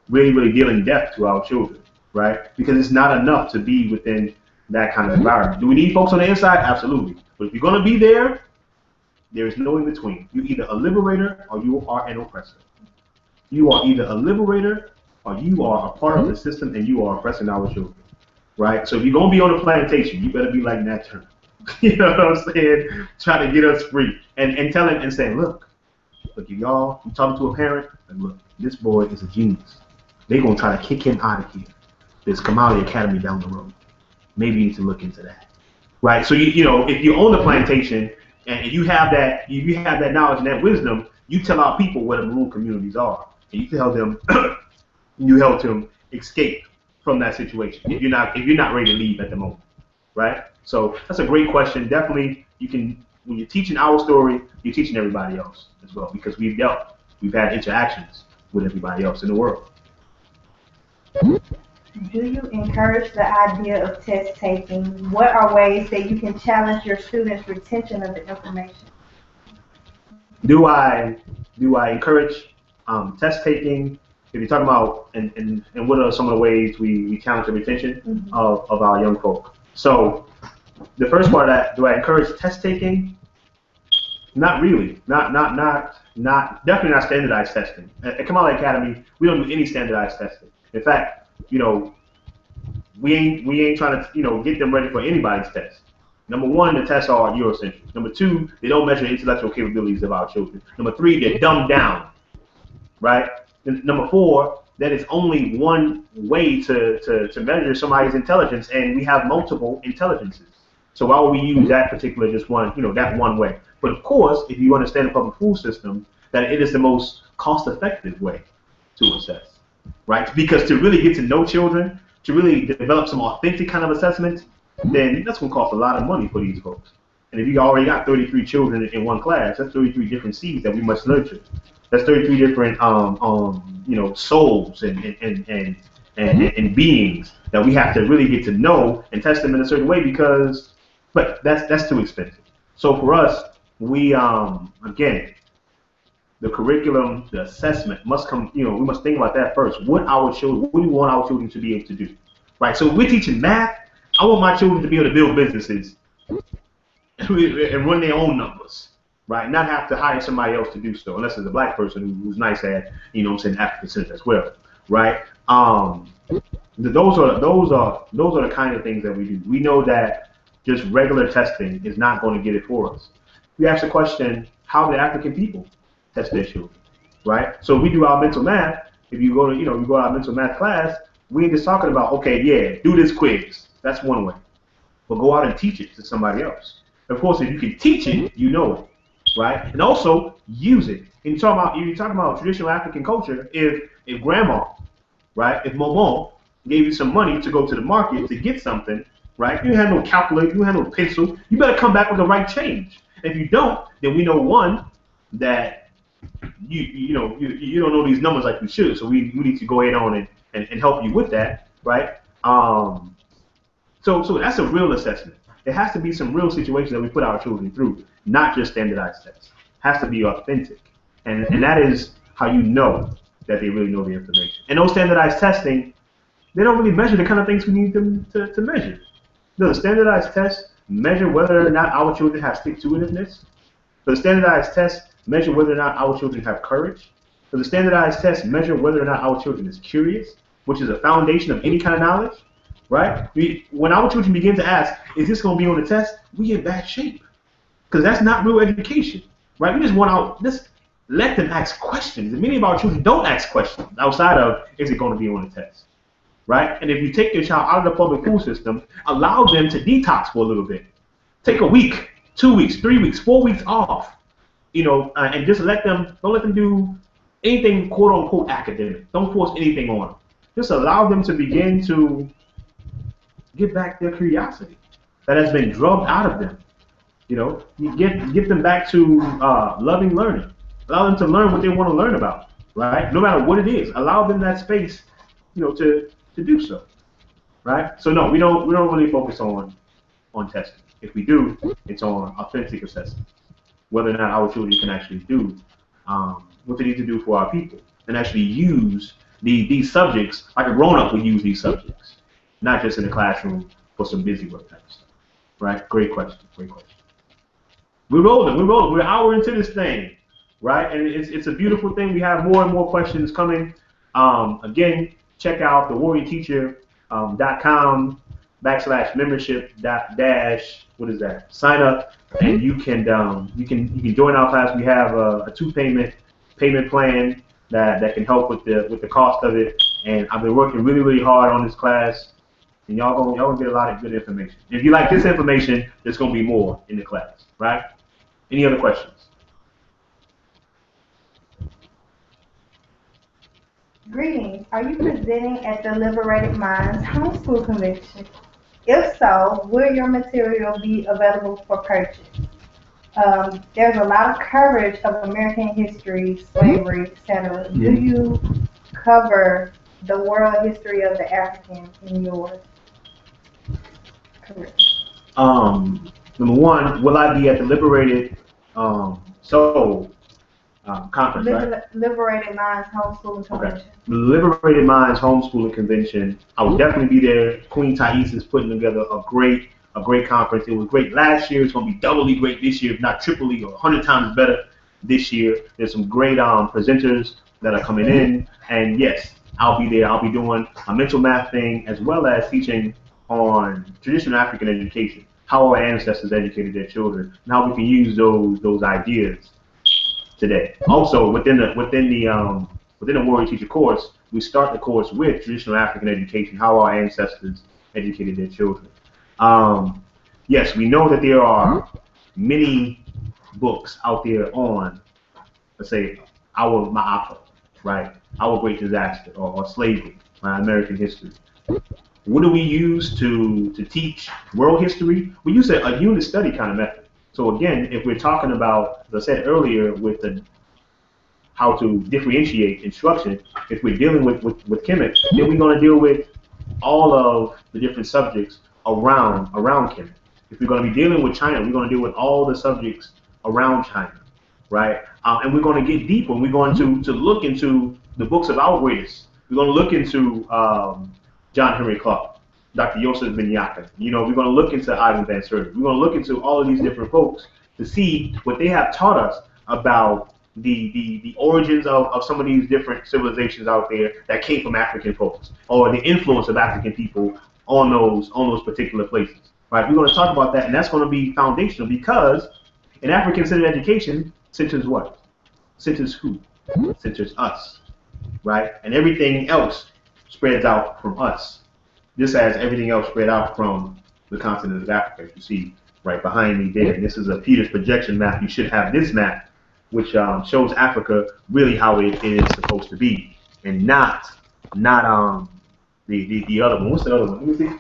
really dealing death to our children, right? Because it's not enough to be within that kind of environment. Do we need folks on the inside? Absolutely. But if you're going to be there, there is no in between. You're either a liberator or you are an oppressor. You are either a liberator or you are a part of the system and you are oppressing our children, right? So if you're going to be on a plantation, you better be like Nat Turner. You know what I'm saying? Trying to get us free and telling and saying, look, y'all, you talking to a parent, and look, this boy is a genius. They're going to try to kick him out of here. There's Kamali Academy down the road. Maybe you need to look into that, right? So if you own the plantation and you have that knowledge and that wisdom, you tell our people where the maroon communities are, and you tell them you help them escape from that situation if you're not ready to leave at the moment, right? So that's a great question. Definitely, when you're teaching our story, you're teaching everybody else as well, because we've had interactions with everybody else in the world. Do you encourage the idea of test taking? What are ways that you can challenge your students' retention of the information? Do I encourage test taking? If you're talking about and what are some of the ways we challenge the retention of our young folk? So the first part of that, do I encourage test taking? Not really. Not definitely not standardized testing. At Kamali Academy, we don't do any standardized testing. In fact, we ain't trying to get them ready for anybody's test. Number one, the tests are Eurocentric. Number two, they don't measure intellectual capabilities of our children. Number three, they're dumbed down, right? And number four, that is only one way to measure somebody's intelligence, and we have multiple intelligences. So why would we use that particular just one, that one way? But of course, if you understand the public school system, that it is the most cost-effective way to assess, right? Because to really get to know children, to really develop some authentic kind of assessment, then that's going to cost a lot of money for these folks. And if you already got 33 children in one class, that's 33 different seeds that we must nurture. That's 33 different, souls and beings that we have to really get to know and test them in a certain way, but that's too expensive. So for us, we again, the curriculum, the assessment must come. We must think about that first. What do we want our children to be able to do, right? So if we're teaching math, I want my children to be able to build businesses and run their own numbers, right? Not have to hire somebody else to do so, unless it's a black person who's nice at, African-Centered as well. right? Those are the kind of things that we do. We know that just regular testing is not going to get it for us. We ask the question, how did African people test their children, right? So we do our mental math. If you go to you go to our mental math class, we ain't just talking about, okay, yeah, do this quiz. That's one way, but go out and teach it to somebody else. Of course, if you can teach it, you know it, right? And also use it. And you're talking about traditional African culture. If grandma, right, if maman gave you some money to go to the market to get something, right? You had no calculator, you had no pencil. You better come back with the right change. If you don't, then we know one that you don't know these numbers like you should. So we need to go ahead on and help you with that, right? So that's a real assessment. It has to be some real situations that we put our children through, not just standardized tests. It has to be authentic, and that is how you know that they really know the information. And those standardized testing, they don't really measure the kind of things we need them to measure. The standardized tests measure whether or not our children have stick-to-itiveness. The standardized tests measure whether or not our children have courage. The standardized tests measure whether or not our children is curious, which is a foundation of any kind of knowledge, right? When our children begin to ask, is this going to be on the test, we in bad shape. Because that's not real education, right? We just let them ask questions. And many of our children don't ask questions outside of, is it going to be on the test? Right? And if you take your child out of the public school system, allow them to detox for a little bit. Take a week, 2 weeks, 3 weeks, 4 weeks off, and just don't let them do anything quote unquote academic. Don't force anything on them. Just allow them to begin to get back their curiosity that has been drugged out of them. You get them back to loving learning. Allow them to learn what they want to learn about, right? No matter what it is, allow them that space, to do so, right? So no, we don't really focus on testing. If we do, it's on authentic assessment, whether or not our children can actually do what they need to do for our people, and actually use these subjects like a grown-up would use these subjects, not just in the classroom for some busy work type stuff, right? Great question. We're rolling. We're an hour into this thing, right? And it's a beautiful thing. We have more and more questions coming. Again, check out thewarriorteacher.com/membership dash what is that? Sign up, and you can join our class. We have a 2 payment plan that can help with the cost of it. And I've been working really, really hard on this class, and y'all gonna get a lot of good information. If you like this information, there's gonna be more in the class, right? Any other questions? Greetings. Are you presenting at the Liberated Minds Homeschool Convention? If so, will your material be available for purchase? There's a lot of coverage of American history, slavery, etc. Do you cover the world history of the African in your career? Number one, will I be at the Liberated conference, right? Liberated Minds Homeschooling Convention. Okay. Liberated Minds Homeschooling Convention. I will definitely be there. Queen Thais is putting together a great conference. It was great last year. It's going to be doubly great this year, if not triply or 100 times better this year. There's some great presenters that are coming in, and yes, I'll be there. I'll be doing a mental math thing as well as teaching on traditional African education, how our ancestors educated their children, and how we can use those ideas today. Also, within the Warrior Teacher course, we start the course with traditional African education, how our ancestors educated their children. Yes, we know that there are many books out there on, let's say, our Ma'afa, right? Our Great Disaster, or slavery, right? American history. What do we use to teach world history? We use a unit study kind of method. So again, if we're talking about, as I said earlier, with how to differentiate instruction, if we're dealing with Kemet, then we're going to deal with all of the different subjects around Kemet. If we're going to be dealing with China, we're going to deal with all the subjects around China, right? And we're going to get deeper. We're going to look into the books of our greatest. We're going to look into John Henry Clark, Dr. Yosef Ben Yaakov. We're going to look into Ivan Van Sertima. We're going to look into all of these different folks to see what they have taught us about the origins of some of these different civilizations out there that came from African folks, or the influence of African people on those particular places. Right? We're going to talk about that, and that's going to be foundational because in African-centered education, centers what? Centers who? Centers us, right? And everything else spreads out from us. Just as everything else spread out from the continent of Africa. You see right behind me there. And this is a Peter's projection map. You should have this map, which shows Africa really how it is supposed to be, and not the other one. What's the other one? Let me see.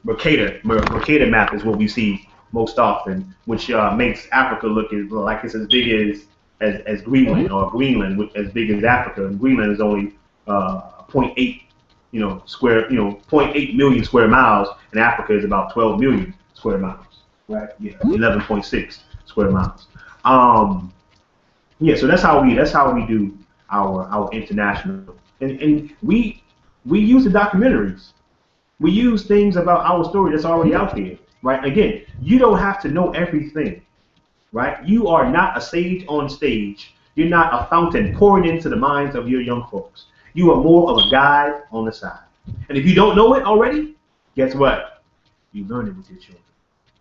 Mercator map is what we see most often, which makes Africa look like it's as big as Greenland, or Greenland as big as Africa. And Greenland is only 0.8 0.8 million square miles, and Africa is about 12 million square miles. Right? Yeah, 11.6 square miles. Yeah, so that's how we do our international, and we use the documentaries. We use things about our story that's already out there, right? Again, you don't have to know everything, right? You are not a sage on stage. You're not a fountain pouring into the minds of your young folks. You are more of a guide on the side. And if you don't know it already, guess what? You learn it with your children.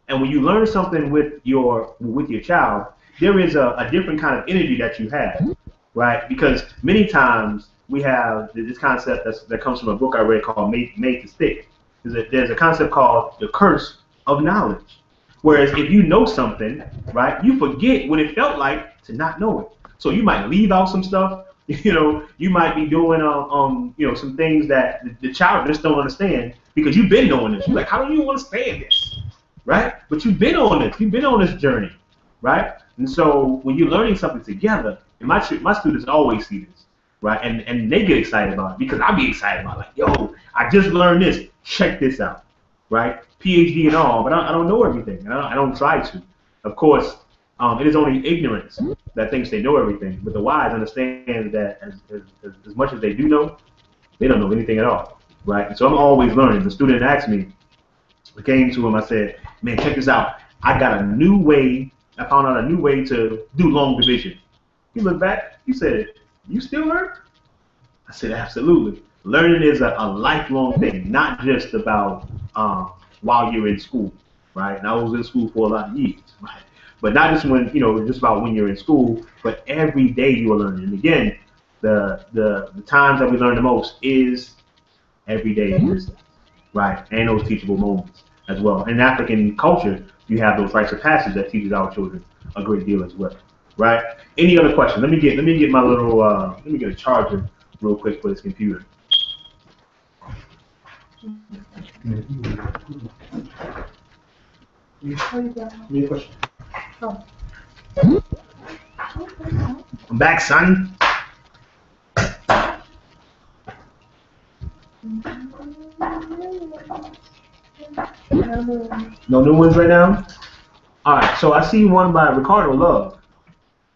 And when you learn something with your child, there is a different kind of energy that you have, right? Because many times we have this concept that comes from a book I read called Made to Stick. There's a concept called the curse of knowledge. Whereas if you know something, right, you forget what it felt like to not know it. So you might leave out some stuff. You might be doing some things that the child just don't understand because you've been doing this. You're like, how do you understand this, right? But you've been on this. You've been on this journey, right? And so when you're learning something together, and my students always see this, right? And they get excited about it because I be excited about it. Like, yo, I just learned this. Check this out, right? PhD and all, but I don't know everything. I don't try to. Of course, it is only ignorance that thinks they know everything. But the wise understand that as much as they do know, they don't know anything at all, right? And so I'm always learning. The student asked me, I came to him, I said, man, check this out. I found out a new way to do long division. He looked back, he said, you still learn? I said, absolutely. Learning is a lifelong thing, not just about while you're in school, right? And I was in school for a lot of years, right? But not just just about when you're in school, but every day you are learning. And again, the times that we learn the most is every day in this, right? And those teachable moments as well. In African culture, you have those rites of passage that teaches our children a great deal as well, right? Any other questions? Let me get my little let me get a charger real quick for this computer. Any question? Oh. I'm back, son. No new ones right now? All right, so I see one by Ricardo Love.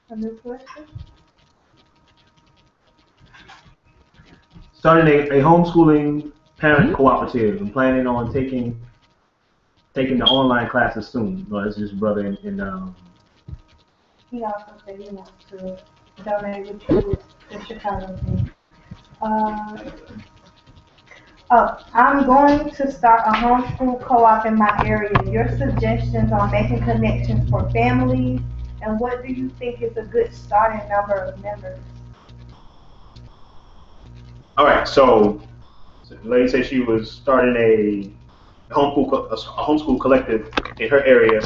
A new question? Starting a homeschooling parent cooperative and planning on taking the online classes soon. No, that's just brother in He also said he wants to donate with you the Chicago thing. I'm going to start a homeschool co-op in my area. Your suggestions on making connections for families, and what do you think is a good starting number of members? All right, so the lady said she was starting a homeschool collective in her area.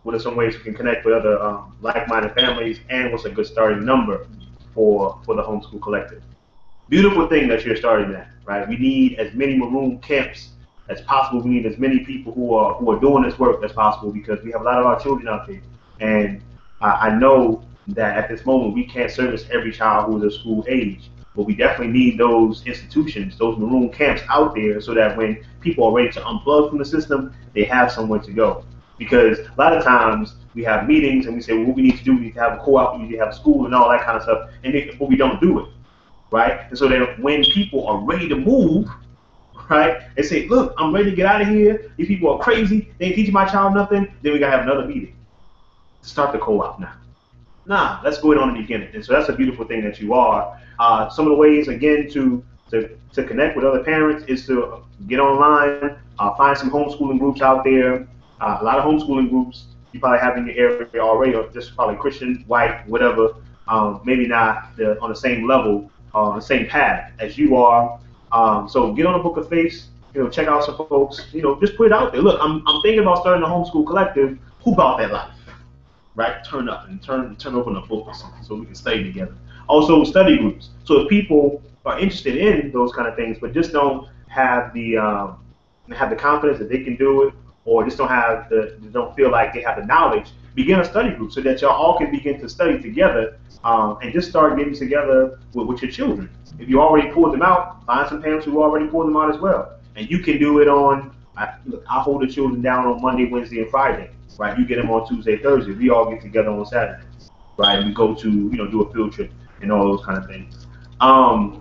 What are some ways we can connect with other like-minded families, and what's a good starting number for the homeschool collective? Beautiful thing that you're starting that, right? We need as many maroon camps as possible. We need as many people who are doing this work as possible because we have a lot of our children out there, and I know that at this moment we can't service every child who is of school age. But we definitely need those institutions, those maroon camps out there so that when people are ready to unplug from the system, they have somewhere to go. Because a lot of times we have meetings and we say, well, what we need to do, we need to have a co-op, we need to have a school and all that kind of stuff, but we don't do it, right? And so then when people are ready to move, right, they say, look, I'm ready to get out of here. These people are crazy. They ain't teaching my child nothing. Then we got to have another meeting. start the co-op now. Nah, let's go in on the beginning. And so that's a beautiful thing that you are. Some of the ways, again, to connect with other parents is to get online, find some homeschooling groups out there. A lot of homeschooling groups you probably have in your area already, or just probably Christian, white, whatever. Maybe not on the same level, the same path as you are. So get on a book of faith. Check out some folks. Just put it out there. Look, I'm thinking about starting a homeschool collective. Who bought that life? Right? Turn up and turn open a book or something so we can study together. Also, study groups. So if people are interested in those kind of things, but just don't have the confidence that they can do it, or just don't feel like they have the knowledge, begin a study group so that y'all all can begin to study together, and just start getting together with your children. If you already pulled them out, find some parents who already pulled them out as well. And you can do it on, I hold the children down on Monday, Wednesday, and Friday. Right, you get them on Tuesday, Thursday. We all get together on Saturday, right? And we go to do a field trip and all those kind of things. A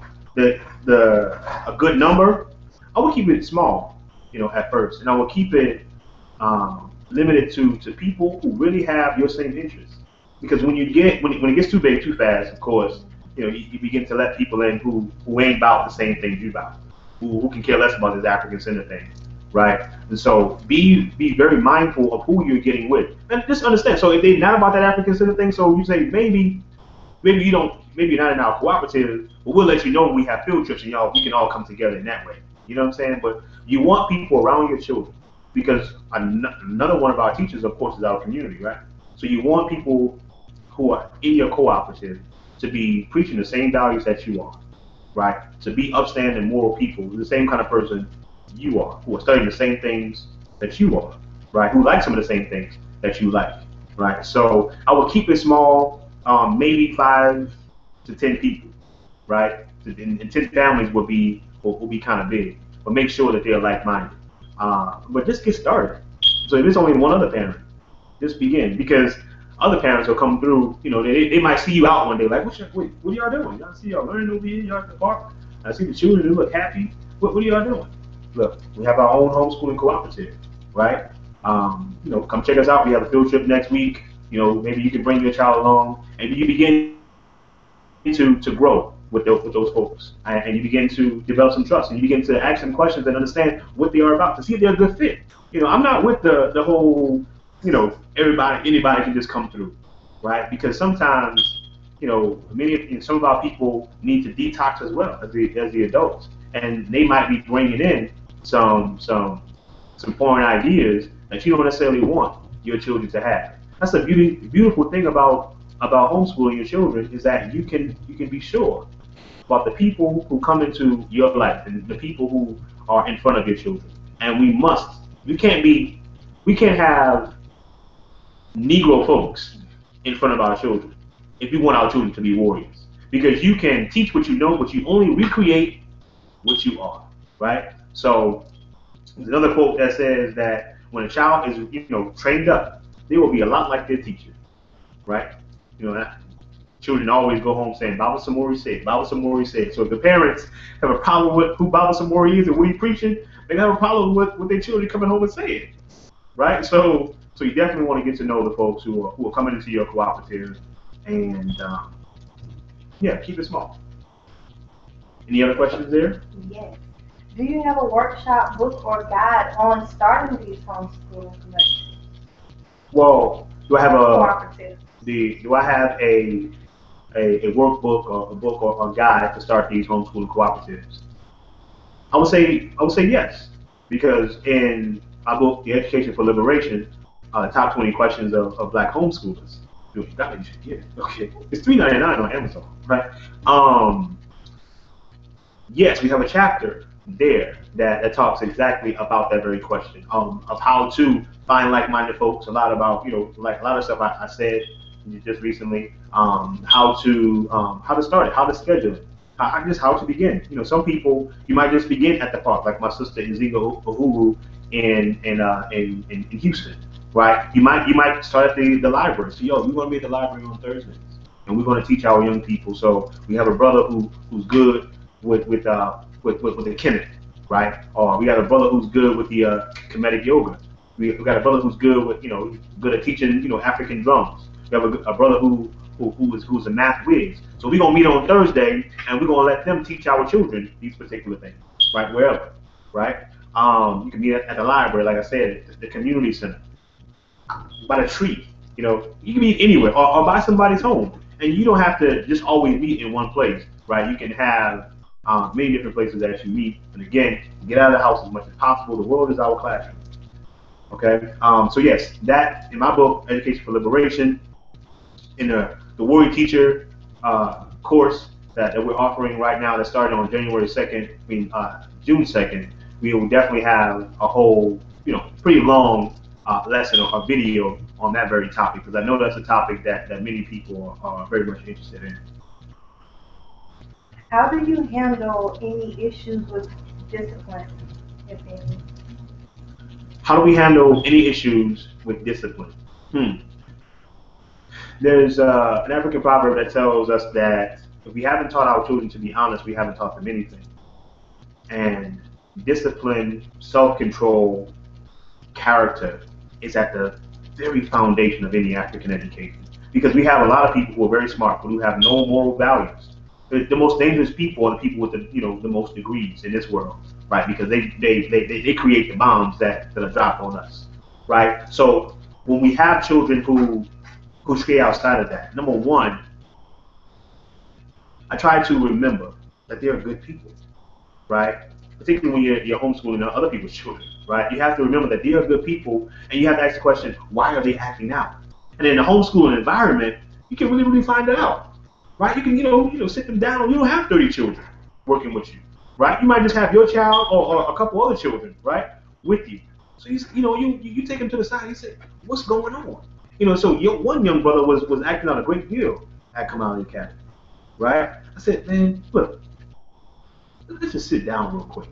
good number, I would keep it small, at first, and I would keep it limited to people who really have your same interests. Because when it gets too big too fast, of course, you begin to let people in who ain't about the same things you about, who can care less about this African-Centered thing. Right, and so be very mindful of who you're getting with, and just understand. So if they're not about that African-Centered thing, so you say maybe you're not in our cooperative, but we'll let you know when we have field trips, and we can all come together in that way. You know what I'm saying? But you want people around your children, because another one of our teachers, of course, is our community, right? So you want people who are in your cooperative to be preaching the same values that you are, right? To be upstanding, moral people, the same kind of person you are, who are studying the same things that you are, right? Who like some of the same things that you like, right? So I would keep it small, maybe 5 to 10 people, right? And 10 families will be kind of big, but make sure that they're like-minded. But just get started. So if it's only one other parent, just begin, because other parents will come through. They might see you out one day, like, what are y'all doing? I see y'all learning over here, y'all at the park. I see the children, they look happy. What are y'all doing? Look, we have our own homeschooling cooperative, right? Come check us out. We have a field trip next week. Maybe you can bring your child along, and you begin to grow with those folks, and you begin to develop some trust, and you begin to ask them questions and understand what they are about to see if they're a good fit. I'm not with the whole, anybody can just come through, right? Because sometimes, some of our people need to detox as well as the adults, and they might be bringing in some foreign ideas that you don't necessarily want your children to have. That's the beautiful thing about homeschooling your children, is that you can be sure about the people who come into your life and the people who are in front of your children. And we can't have Negro folks in front of our children if we want our children to be warriors. Because you can teach what you know, but you only recreate what you are, right? So there's another quote that says that when a child is trained up, they will be a lot like their teacher, right? Children always go home saying, Baba Samori said, Baba Samori said. So if the parents have a problem with who Baba Samori is and what he's preaching, they have a problem with their children coming home and saying, right? So you definitely want to get to know the folks who are coming into your cooperative, and keep it small. Any other questions there? Yes. Do you have a workshop, book, or guide on starting these homeschooling connections? Well, do I have cooperative? Do I have a workbook or a book or a guide to start these homeschooling cooperatives? I would say yes, because in my book, The Education for Liberation, top 20 questions of Black homeschoolers. You should get it. Okay, it's $3.99 on Amazon, right? Yes, we have a chapter there that talks exactly about that very question, of how to find like-minded folks. A lot about like a lot of stuff I said just recently. How to start it, how to schedule it, how to begin. Some people, you might just begin at the park, like my sister Nzinga Uhuru in Houston, right? You might start at the library. So we're going to be at the library on Thursdays, and we're going to teach our young people. So we have a brother who's good with the Kemet, right? Or we got a brother who's good with the Kemetic yoga, We got a brother who's good with, good at teaching, African drums. We have a brother who's a math whiz. So we're gonna meet on Thursday, and we're gonna let them teach our children these particular things, right? Wherever, right? You can meet at the library, like I said, the community center, by the tree. You can meet anywhere, or by somebody's home, and you don't have to just always meet in one place, right? You can have many different places that you meet. And again, get out of the house as much as possible. The world is our classroom. Okay. So yes, that in my book, Education for Liberation, in the Warrior Teacher course that we're offering right now, that started on January 2nd, June 2nd, we will definitely have a whole, pretty long lesson or video on that very topic, because I know that's a topic that many people are very much interested in. How do you handle any issues with discipline, if any? How do we handle any issues with discipline? There's an African proverb that tells us that if we haven't taught our children to be honest, we haven't taught them anything. And discipline, self-control, character is at the very foundation of any African education. Because we have a lot of people who are very smart, but who have no moral values. The most dangerous people are the people with the most degrees in this world, right? Because they create the bombs that are dropped on us, right? So when we have children who stray outside of that, number one, I try to remember that they're good people, right? Particularly when you're homeschooling other people's children, right? You have to remember that they are good people, and you have to ask the question, why are they acting out? And in the homeschooling environment, you can really find it out. Right? You can, sit them down. You don't have 30 children working with you, right? You might just have your child or a couple other children, right, with you. So you take them to the side. You say, "What's going on?" So one young brother was acting out a great deal at Kamali Academy, right? I said, "Man, look, let's just sit down real quick.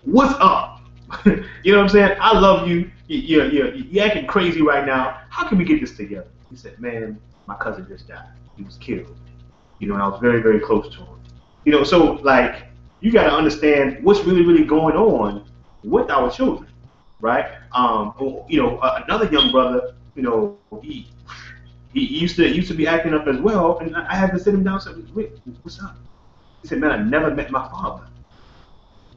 What's up?" You know what I'm saying? I love you. You're acting crazy right now. How can we get this together? He said, "Man, my cousin just died. He was killed. And I was very, very close to him." So like, you got to understand what's really going on with our children, right? Another young brother, he used to be acting up as well, and I had to sit him down and say, "Wait, what's up?" He said, "Man, I never met my father."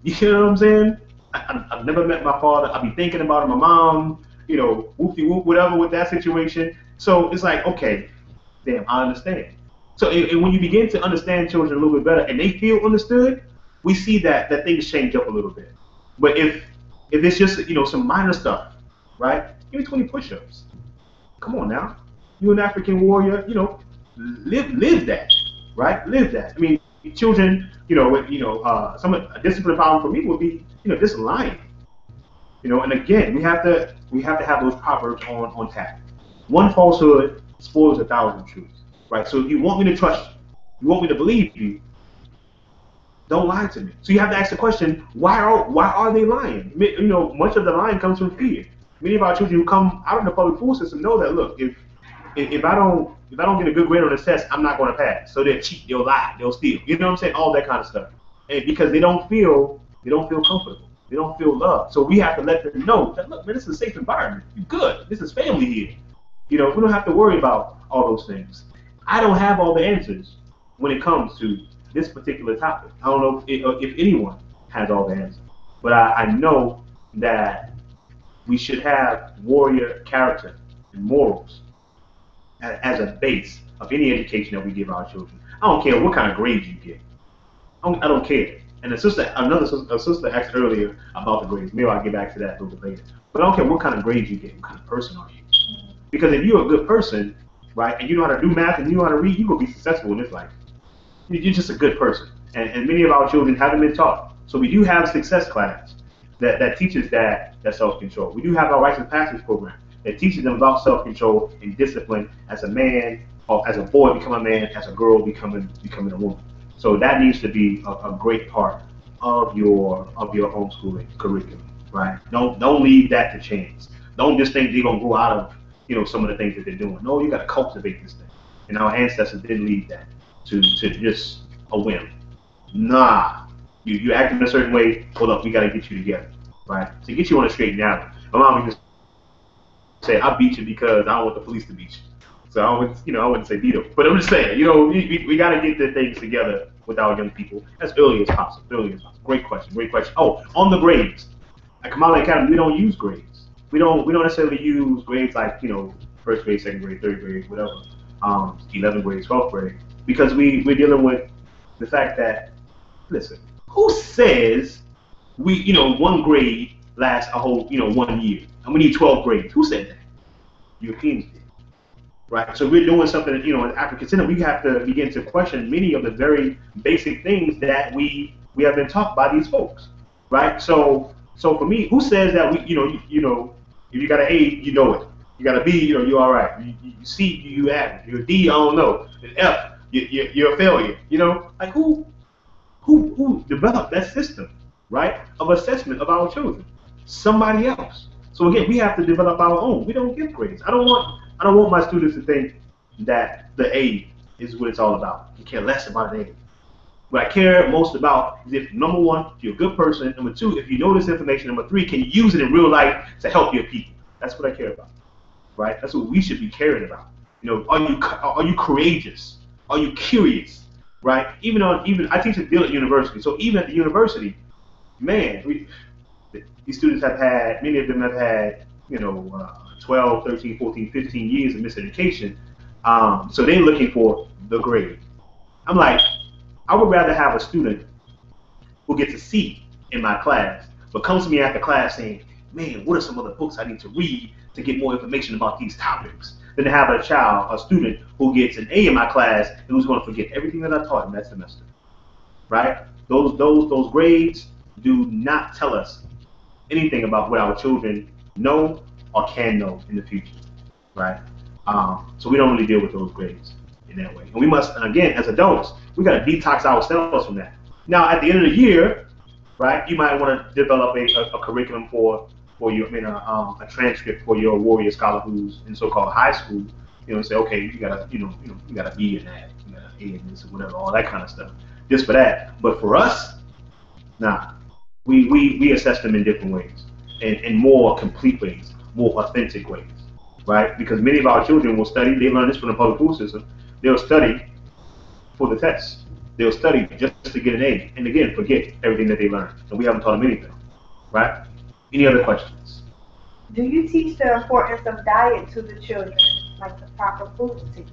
You know what I'm saying? I've never met my father. I'll be thinking about my mom, whoop-de-whoop, whatever with that situation. So it's like, okay, damn, I understand. So and when you begin to understand children a little bit better and they feel understood, we see that things change up a little bit. But if it's just some minor stuff, right? Give me 20 push-ups. Come on now, you're an African warrior. Live that, right? Live that. I mean, children, a discipline problem for me would be just lying. And again, we have to have those proverbs on tap. One falsehood spoils 1,000 truths. Right, so if you want me to trust you, you want me to believe you, don't lie to me. So you have to ask the question, why are they lying? Much of the lying comes from fear. Many of our children who come out of the public school system know that, look, if I don't get a good grade on this test, I'm not going to pass. So they'll cheat, they'll lie, they'll steal. You know what I'm saying? All that kind of stuff. And because they don't feel comfortable. They don't feel loved. So we have to let them know that, look, man, this is a safe environment. You're good. This is family here. We don't have to worry about all those things. I don't have all the answers when it comes to this particular topic. I don't know if anyone has all the answers. But I know that we should have warrior character and morals as a base of any education that we give our children. I don't care what kind of grades you get. I don't care. And another sister asked earlier about the grades. Maybe I'll get back to that a little bit later. But I don't care what kind of grades you get. What kind of person are you? Because if you're a good person, right, and you know how to do math and you know how to read, you're going to be successful in this life. You're just a good person. And many of our children haven't been taught. So we do have a success class that teaches that self-control. We do have our rites of passage program that teaches them about self-control and discipline as a man, or as a boy become a man, as a girl becoming a woman. So that needs to be a great part of your homeschooling curriculum, right? Don't leave that to chance. Don't just think they're gonna go out of some of the things that they're doing. No, you got to cultivate this thing. And our ancestors didn't leave that to just a whim. Nah, you act in a certain way. Hold up, we got to get you together, right? To get you on a straight and narrow. My mom used say I beat you because I don't want the police to beat you. So I wouldn't say beat them, but I'm just saying, we got to get the things together with our young people as early as possible. Early as possible. Great question. Great question. Oh, on the grades, at Kamala Academy, we don't use grades. We don't necessarily use grades like first grade, second grade, third grade, whatever, 11th grade, 12th grade, because we're dealing with the fact that, listen, who says one grade lasts a whole 1 year and we need 12 grades? Who said that? Europeans did. Right, so we're doing something that, in African-Centered, we have to begin to question many of the very basic things that we have been taught by these folks, right? So for me, who says that if you got an A, you know it. You got a B, you're all right. You C, you average. You're a D, I don't know. An F, you're a failure. Like who developed that system, right, of assessment of our children? Somebody else. So again, we have to develop our own. We don't give grades. I don't want my students to think that the A is what it's all about. You care less about an A. What I care most about is if, number one, if you're a good person. Number two, if you know this information. Number three, can you use it in real life to help your people? That's what I care about, right? That's what we should be caring about. Are you courageous? Are you curious, right? Even I teach at Dillard University, so even at the university, man, these students have had, many of them have had, 12, 13, 14, 15 years of miseducation. So they're looking for the grade. I'm like, I would rather have a student who gets a C in my class, but comes to me after class saying, man, what are some other books I need to read to get more information about these topics, than to have a student who gets an A in my class and who's going to forget everything that I taught him that semester, right? Those grades do not tell us anything about what our children know or can know in the future, right? So we don't really deal with those grades in that way. And we must, again, as adults, we got to detox ourselves from that. Now, at the end of the year, right, you might want to develop a curriculum for you, a transcript for your warrior scholar who's in so-called high school. Say, okay, you got a B in that, you got an A in this, or whatever, all that kind of stuff, just for that. But for us, nah, we assess them in different ways, in more complete ways, more authentic ways, right? Because many of our children will study. They learn this from the public school system. They'll study for the test. They'll study just to get an A, and again, forget everything that they learned, and we haven't taught them anything, right? Any other questions? Do you teach the importance of diet to the children, like the proper foods to eat?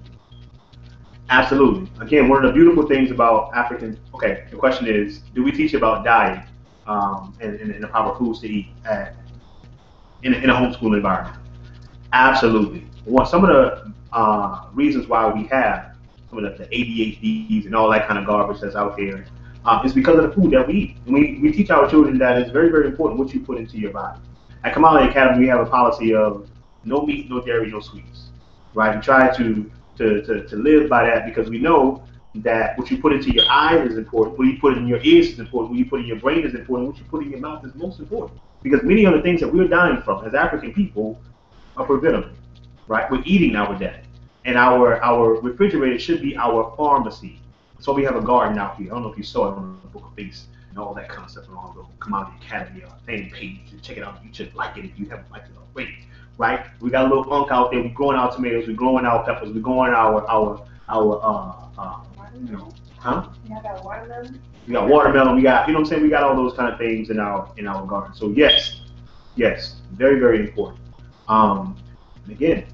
Absolutely. Again, one of the beautiful things about African. Okay, the question is, do we teach about diet and the proper foods to eat in a homeschool environment? Absolutely. Some of the reasons why we have some of the ADHDs and all that kind of garbage that's out there is because of the food that we eat. And we teach our children that it's very, very important what you put into your body. At Kamala Academy, we have a policy of no meat, no dairy, no sweets. Right? We try to live by that because we know that what you put into your eyes is important, what you put in your ears is important, what you put in your brain is important, what you put in your mouth is most important. Because many of the things that we're dying from as African people are preventable. Right? We're eating our death. And our refrigerator should be our pharmacy. So we have a garden out here. I don't know if you saw it on the Book of Face and all that kind of stuff on the Commodity Academy fan page. Check it out. You should like it if you haven't liked it already. Right? We got a little unk out there. We're growing our tomatoes. We're growing our peppers. We're growing our huh? You got watermelon. We got watermelon. We got what I'm saying. We got all those kind of things in our garden. So yes, very, very important. And again,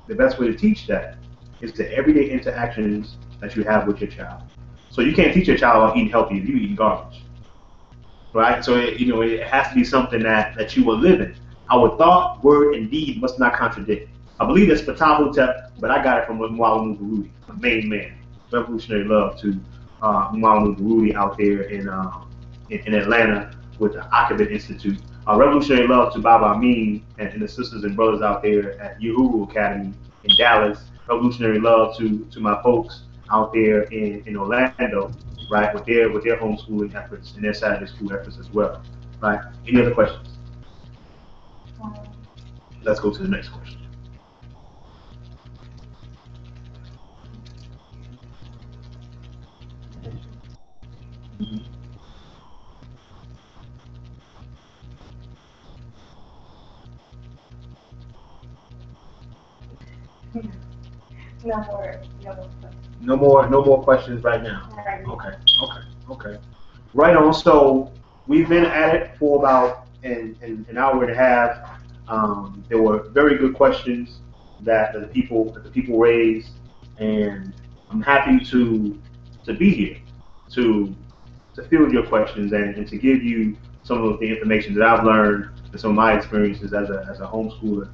the best way to teach that is the everyday interactions that you have with your child. So you can't teach your child about eating healthy if you eat garbage, right? So it has to be something that you will live in. Our thought, word, and deed must not contradict. I believe that's Ptah, but I got it from Mwalimu Gurudi, the main man. Revolutionary love to Mwalimu Gurudi out there in Atlanta with the Accreditation Institute. Revolutionary love to Baba Amin and the sisters and brothers out there at Uhuru Academy in Dallas. Revolutionary love to my folks out there in Orlando, right, with their homeschooling efforts and their Saturday school efforts as well, right? Any other questions? Let's go to the next question. No more. No more questions right now. Okay. Right on. So we've been at it for about an hour and a half. There were very good questions that the people raised, and I'm happy to be here to field your questions and to give you some of the information that I've learned and some of my experiences as a homeschooler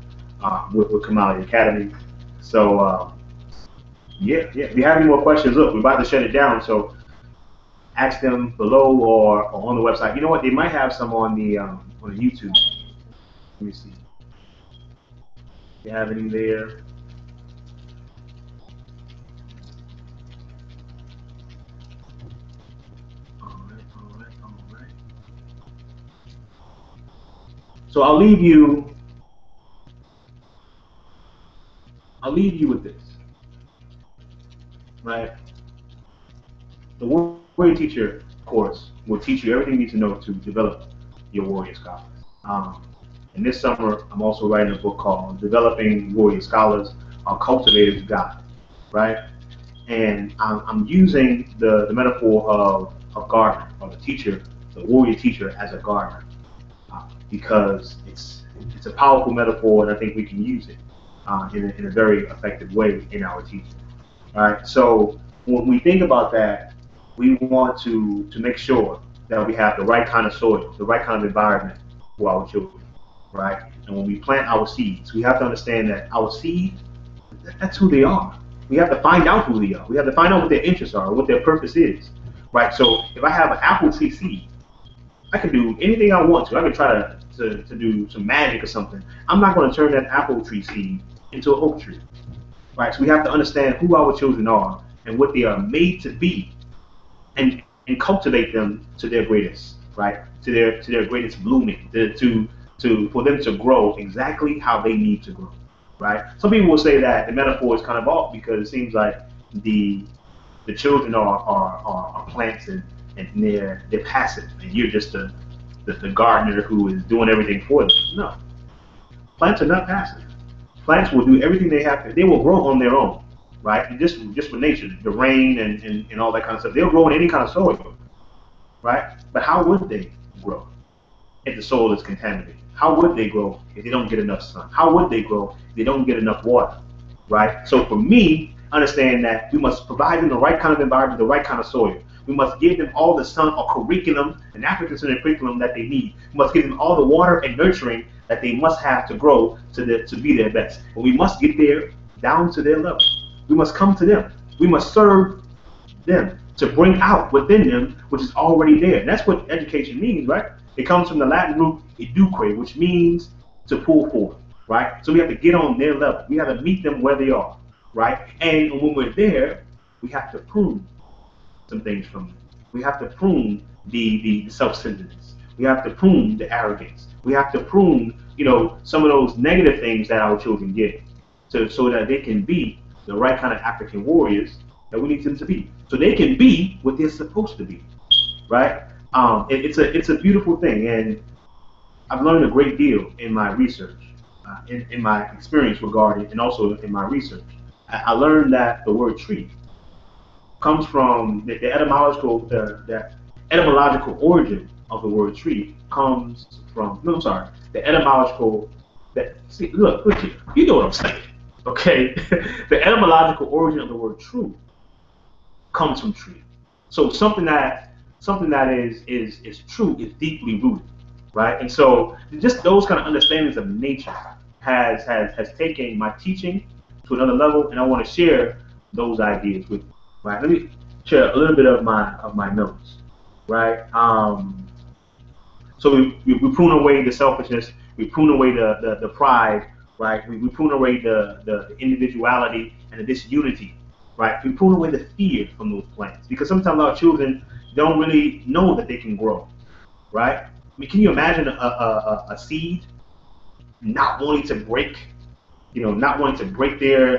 with Kamali Academy. So yeah. If you have any more questions, look, we're about to shut it down. So ask them below or on the website. You know what? They might have some on the YouTube. Let me see. Do you have any there? All right. So I'll leave you with this, right? The Warrior Teacher course will teach you everything you need to know to develop your Warrior Scholars. And this summer, I'm also writing a book called Developing Warrior Scholars, a Cultivator's Guide, right? And I'm using the metaphor of a gardener, or the teacher, the warrior teacher as a gardener, because it's a powerful metaphor, and I think we can use it in a very effective way in our teaching. All right. So when we think about that, we want to make sure that we have the right kind of soil, the right kind of environment for our children, right? And when we plant our seeds, we have to understand that our seed, that's who they are. We have to find out who they are. We have to find out what their interests are, what their purpose is, right? So if I have an apple tree seed, I can do anything I want to. I can try to do some magic or something. I'm not going to turn that apple tree seed into an oak tree, right? So we have to understand who our children are and what they are made to be, and cultivate them to their greatest, right? To their greatest blooming, for them to grow exactly how they need to grow, right? Some people will say that the metaphor is kind of off because it seems like the children are plants and they're passive, and you're just the gardener who is doing everything for them. No, plants are not passive. Plants will do everything they have to. They will grow on their own, right? And just with nature, the rain and all that kind of stuff. They'll grow in any kind of soil, right? But how would they grow if the soil is contaminated? How would they grow if they don't get enough sun? How would they grow if they don't get enough water, right? So for me, understand that we must provide them the right kind of environment, the right kind of soil. We must give them all the sun or curriculum, an African-Centered curriculum that they need. We must give them all the water and nurturing that they must have to grow to be their best. And we must get there down to their level. We must come to them. We must serve them to bring out within them which is already there. And that's what education means, right? It comes from the Latin root eduque, which means to pull forth, right? So we have to get on their level. We have to meet them where they are, right? And when we're there, we have to prune some things from them. We have to prune the self-centeredness. We have to prune the arrogance. We have to prune, some of those negative things that our children get, so that they can be the right kind of African warriors that we need them to be, so they can be what they're supposed to be, right? It's a beautiful thing, and I've learned a great deal in my research, in my experience regarding, and also in my research. I learned that the word tree comes from the etymological origin of the word tree comes from, the etymological, look, you know what I'm saying, okay? The etymological origin of the word true comes from tree. So something that is true is deeply rooted, right? And so just those kind of understandings of nature has taken my teaching to another level, and I want to share those ideas with you, right? Let me share a little bit of my notes, right? So we prune away the selfishness, we prune away the pride, right? We prune away the individuality and the disunity, right? We prune away the fear from those plants, because sometimes our children don't really know that they can grow, right? I mean, can you imagine a seed not wanting to break, not wanting to break their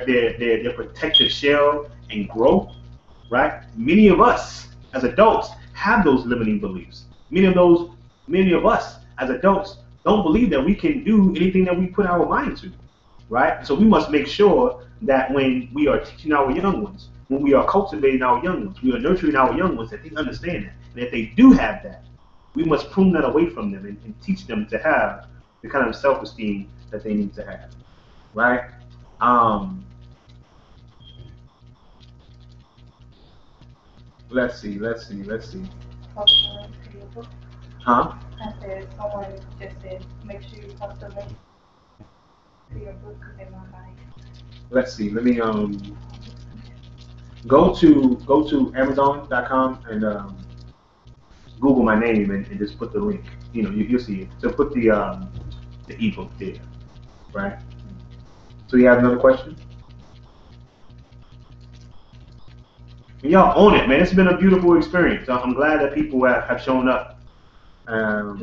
protective shell and grow, right? Many of us as adults have those limiting beliefs. Many of us as adults don't believe that we can do anything that we put our mind to, right? So we must make sure that when we are teaching our young ones, when we are cultivating our young ones, we are nurturing our young ones, that they understand that. And if they do have that, we must prune that away from them and teach them to have the kind of self-esteem that they need to have, right? Let's see. Huh? I said, someone just said, make sure you post a link to your book because they want to buy it. Let's see. Let me go to Amazon.com and Google my name and just put the link. You'll see it. So put the ebook there, right? So you have another question? Y'all own it, man. It's been a beautiful experience. I'm glad that people have shown up. Go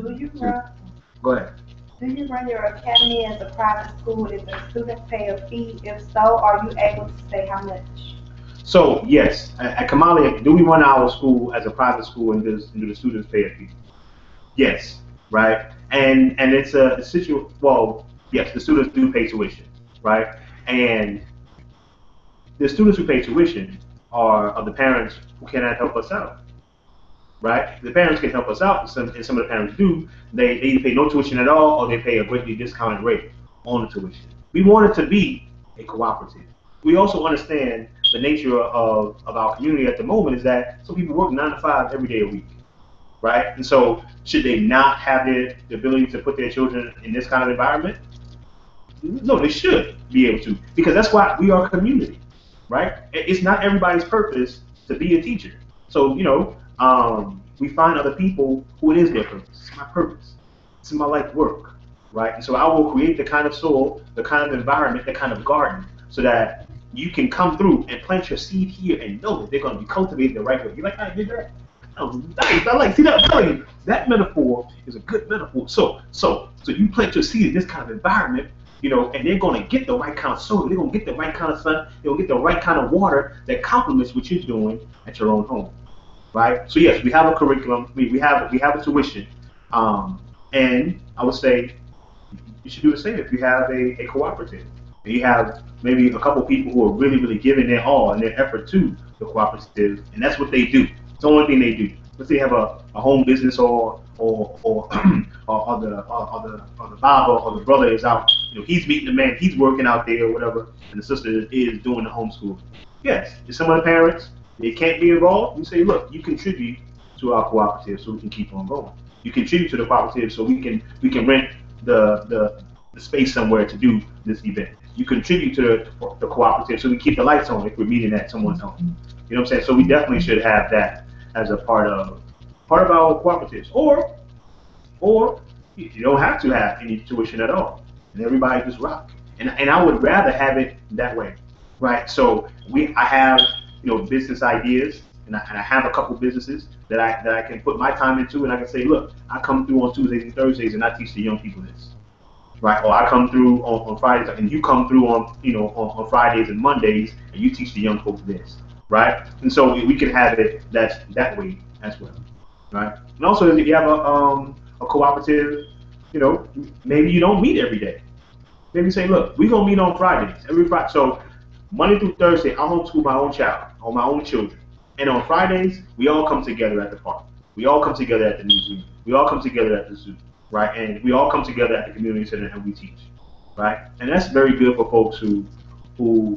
ahead. Do you run your academy as a private school? If the students pay a fee, if so, are you able to say how much? So yes, at Kamali, do we run our school as a private school and do the students pay a fee? Yes, right. And it's a situation. Well, yes, the students do pay tuition, right? And the students who pay tuition are the parents who cannot help us out, right? The parents can help us out, and some of the parents do. They either pay no tuition at all, or they pay a greatly discounted rate on the tuition. We want it to be a cooperative. We also understand the nature of our community at the moment is that some people work 9 to 5 every day a week, right? And so should they not have the ability to put their children in this kind of environment? No, they should be able to, because that's why we are a community, right? It's not everybody's purpose to be a teacher. So, we find other people who it is their purpose. It's my purpose. It's my life work, right? And so I will create the kind of soil, the kind of environment, the kind of garden, so that you can come through and plant your seed here and know that they're going to be cultivated the right way. You're like, I did that. Oh, nice. I like, see that? I'm telling you, that metaphor is a good metaphor. So you plant your seed in this kind of environment, and they're going to get the right kind of soil. They're going to get the right kind of sun. They're going to get the right kind of water that complements what you're doing at your own home, right? So yes, we have a curriculum. We have a tuition, and I would say you should do the same if you have a cooperative. And you have maybe a couple people who are really, really giving their all and their effort to the cooperative, and that's what they do. It's the only thing they do. Let's say you have a home business or the father or the brother is out. He's meeting the man. He's working out there or whatever, and the sister is doing the homeschool. Yes, if some of the parents they can't be involved, you say, look, you contribute to our cooperative so we can keep on going. You contribute to the cooperative so we can rent the space somewhere to do this event. You contribute to the cooperative so we keep the lights on if we're meeting at someone's home. You know what I'm saying? So we definitely should have that as a part of our cooperatives. Or you don't have to have any tuition at all, and everybody just rock. And I would rather have it that way, right? So I have business ideas, and I have a couple businesses that I can put my time into, and I can say, look, I come through on Tuesdays and Thursdays, and I teach the young people this. Right, or I come through on Fridays, and you come through on Fridays and Mondays, and you teach the young folks this, right? And so we can have it that way as well, right? And also, if you have a cooperative, maybe you don't meet every day. Maybe you say, look, we're gonna meet on Fridays every Friday. So Monday through Thursday, I homeschool my own child or my own children, and on Fridays we all come together at the park. We all come together at the museum. We all come together at the zoo. Right, and we all come together at the community center and we teach, right? And that's very good for folks who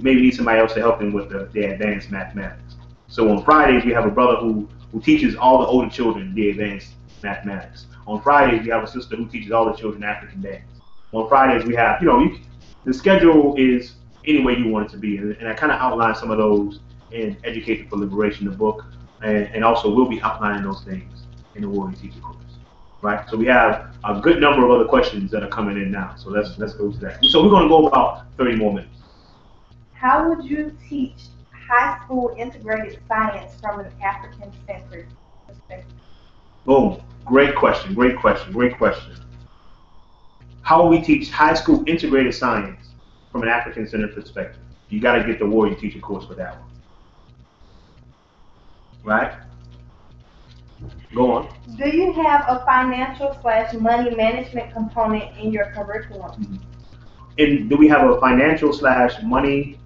maybe need somebody else to help them with their advanced mathematics. So on Fridays we have a brother who teaches all the older children the advanced mathematics. On Fridays we have a sister who teaches all the children African dance. On Fridays we have, the schedule is any way you want it to be, and I kind of outline some of those in Education for Liberation, the book, and also we'll be outlining those things in the Warrior Teacher course. Right, so we have a good number of other questions that are coming in now. So let's go to that. So we're going to go about 30 more minutes. How would you teach high school integrated science from an African-centered perspective? Boom, great question. How will we teach high school integrated science from an African-centered perspective? You got to get the Warrior Teacher course for that one. Right? Go on. Do you have a financial/money management component in your curriculum? And do we have a financial / money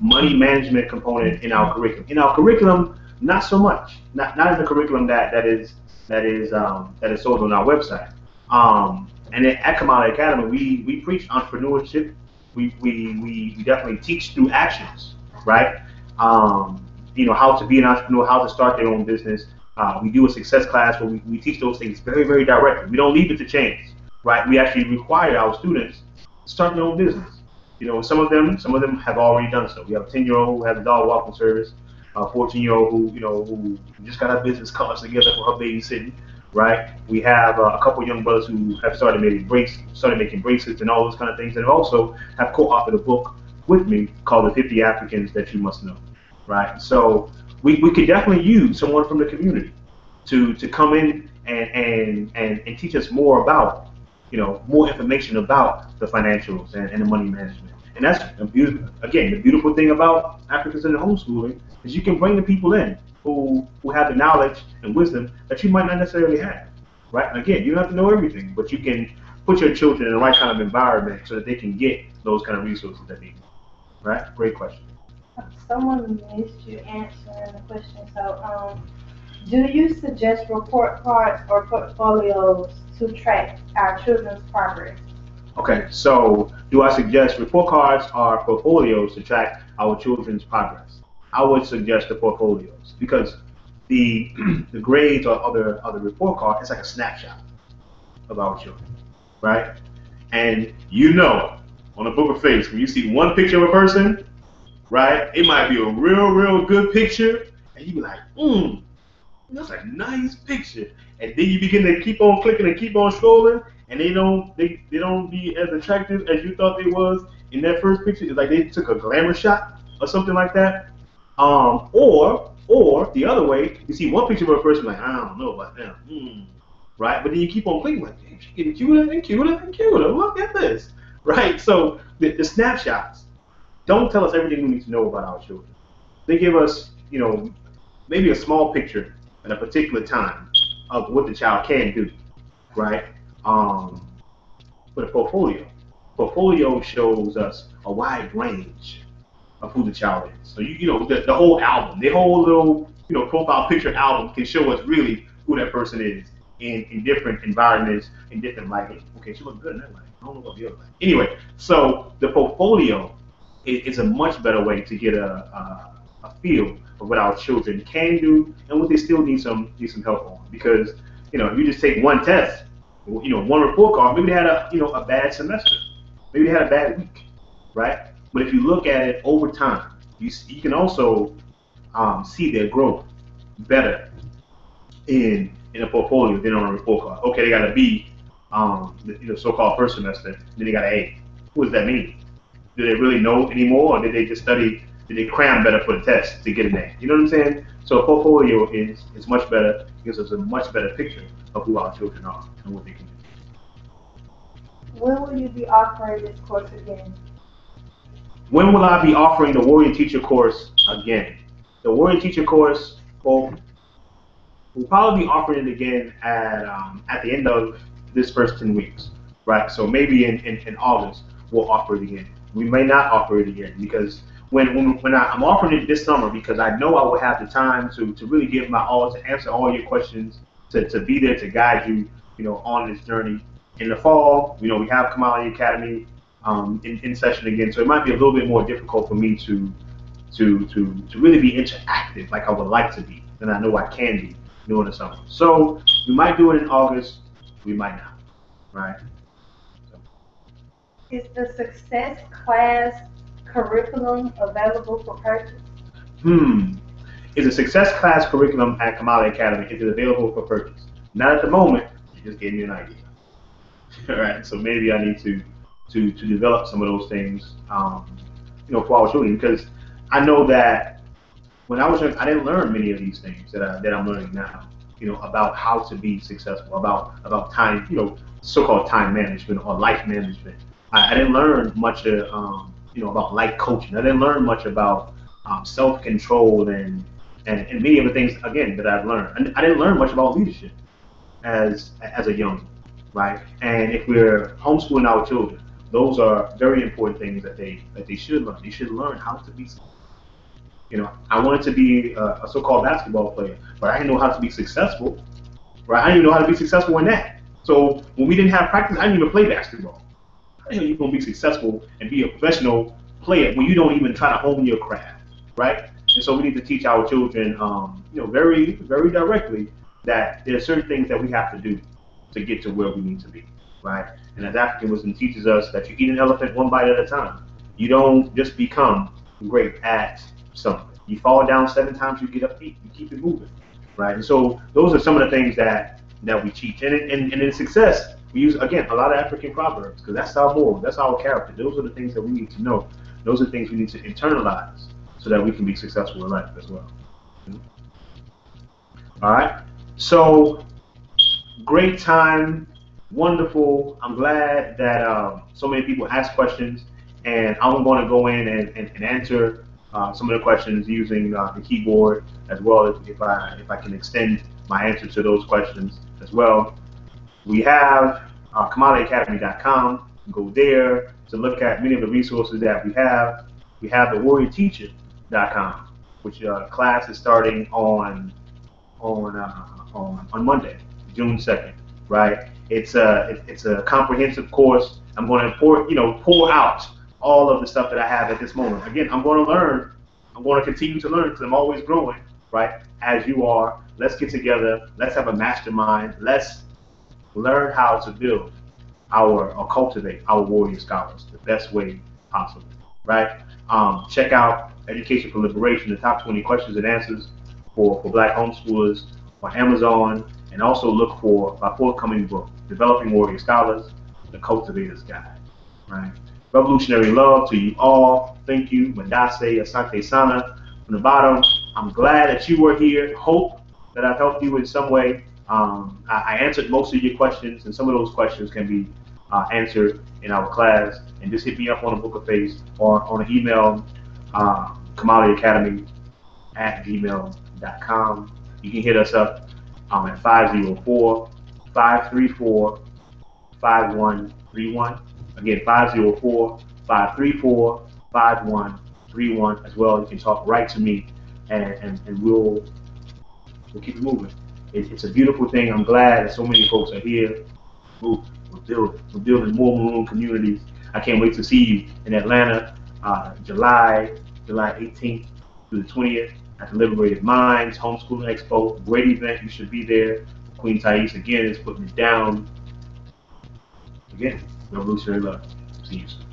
money management component in our curriculum? In our curriculum, not so much. Not in the curriculum that is sold on our website. And then at Kamala Academy, we preach entrepreneurship. We definitely teach through actions, right? How to be an entrepreneur, how to start their own business. We do a success class where we teach those things very, very directly. We don't leave it to chance, right? We actually require our students to start their own business. Some of them have already done so. We have a 10-year-old who has a dog walking service, a 14-year-old who just got her business cards together for her babysitting, right? We have a couple young brothers who have started making bracelets and all those kind of things, and also have co-authored a book with me called The 50 Africans That You Must Know, right? So we could definitely use someone from the community to come in and teach us more about, more information about the financials and the money management. And that's the beautiful thing about African-Centered homeschooling is you can bring the people in who have the knowledge and wisdom that you might not necessarily have, right? And again, you don't have to know everything, but you can put your children in the right kind of environment so that they can get those kind of resources that they need, right? Great question. Someone missed you answering the question. So, do you suggest report cards or portfolios to track our children's progress? Okay, so do I suggest report cards or portfolios to track our children's progress? I would suggest the portfolios because the grades or other report card is like a snapshot of our children, right? And on a book of face, when you see one picture of a person, right, it might be a real good picture, and you be like, that's a nice picture. And then you begin to keep on clicking and keep on scrolling, and they don't be as attractive as you thought they was in that first picture. It's like they took a glamour shot or something like that. Or the other way, you see one picture of a person like, I don't know about them, right? But then you keep on clicking like, she's getting cuter and cuter and cuter. Look at this, right? So the snapshots don't tell us everything we need to know about our children. They give us, maybe a small picture at a particular time of what the child can do, right? But a portfolio shows us a wide range of who the child is. So the whole album, the whole little profile picture album can show us really who that person is in different environments, in different lighting. Okay, she looks good in that light. I don't know about the other light. Anyway, so the portfolio is a much better way to get a feel of what our children can do and what they still need some help on. Because if you just take one test, one report card, maybe they had a bad semester, maybe they had a bad week, right? But if you look at it over time, you can also see their growth better in a portfolio than on a report card. Okay, they got a B, so-called first semester, then they got an A. What does that mean? Do they really know anymore, or did they just study? Did they cram better for the test to get an A? You know what I'm saying? So a portfolio is much better, gives us a much better picture of who our children are and what they can do. When will you be offering this course again? When will I be offering the Warrior Teacher course again? The Warrior Teacher course, we'll probably be offering it again at the end of this first 10 weeks, right? So maybe in August, we'll offer it again. We may not offer it again because when I'm offering it this summer, because I know I will have the time to really give my all, to answer all your questions, to be there to guide you, on this journey. In the fall, we have Kamala Academy in session again, so it might be a little bit more difficult for me to really be interactive like I would like to be, than I know I can be during the summer. So we might do it in August, we might not, right? So. Is the success class curriculum available for purchase? Is a success class curriculum at Kamala Academy, is it available for purchase? Not at the moment, you just gave me an idea. All right, so maybe I need to develop some of those things, for our children, because I know that when I was young, I didn't learn many of these things that I'm learning now, about how to be successful, about time, so-called time management or life management. I didn't learn much, about life coaching. I didn't learn much about self-control and many of the things, again, that I've learned. I didn't learn much about leadership as a young. right? And if we're homeschooling our children, those are very important things that they should learn. They should learn how to be. You know, I wanted to be a so-called basketball player, but I didn't know how to be successful, right? I didn't even know how to be successful in that. So when we didn't have practice, I didn't even play basketball. How are you going to be successful and be a professional player when you don't even try to hone your craft, right? And so we need to teach our children, very, very directly that there are certain things that we have to do to get to where we need to be, right? And as African wisdom teaches us that you eat an elephant one bite at a time. You don't just become great at something. You fall down 7 times, you get up 8. You keep it moving, right? And so those are some of the things that we teach. And in success, we use, again, a lot of African proverbs because that's our moral, that's our character. Those are the things that we need to know. Those are the things we need to internalize so that we can be successful in life as well. All right. So great time, wonderful. I'm glad that so many people asked questions, and I'm going to go in and answer some of the questions using the keyboard as well, if I can extend my answer to those questions as well. We have KamaliAcademy.com. Go there to look at many of the resources that we have. We have the WarriorTeacher.com, which class is starting on Monday, June 2nd. Right? It's a comprehensive course. I'm going to pour out all of the stuff that I have at this moment. Again, I'm going to learn. I'm going to continue to learn because I'm always growing, right? As you are. Let's get together. Let's have a mastermind. Let's learn how to build or cultivate our warrior scholars the best way possible, right? Check out Education for Liberation, the top 20 questions and answers for Black homeschoolers on Amazon, and also look for my forthcoming book, Developing Warrior Scholars, The Cultivator's Guide, right? Revolutionary love to you all. Thank you, Madase, Asante Sana. From the bottom, I'm glad that you were here. Hope that I've helped you in some way. I answered most of your questions, and some of those questions can be answered in our class. And just hit me up on a Book Face or on an email, KamaliAcademy@gmail.com. You can hit us up at 504-534-5131. Again, 504-534-5131 as well. You can talk right to me, and we'll keep it moving. It's a beautiful thing. I'm glad that so many folks are here. We're building more maroon communities. I can't wait to see you in Atlanta, July 18th through the 20th at the Liberated Minds Homeschooling Expo. Great event. You should be there. Queen Thais again is putting it down. Again, revolutionary love. See you soon.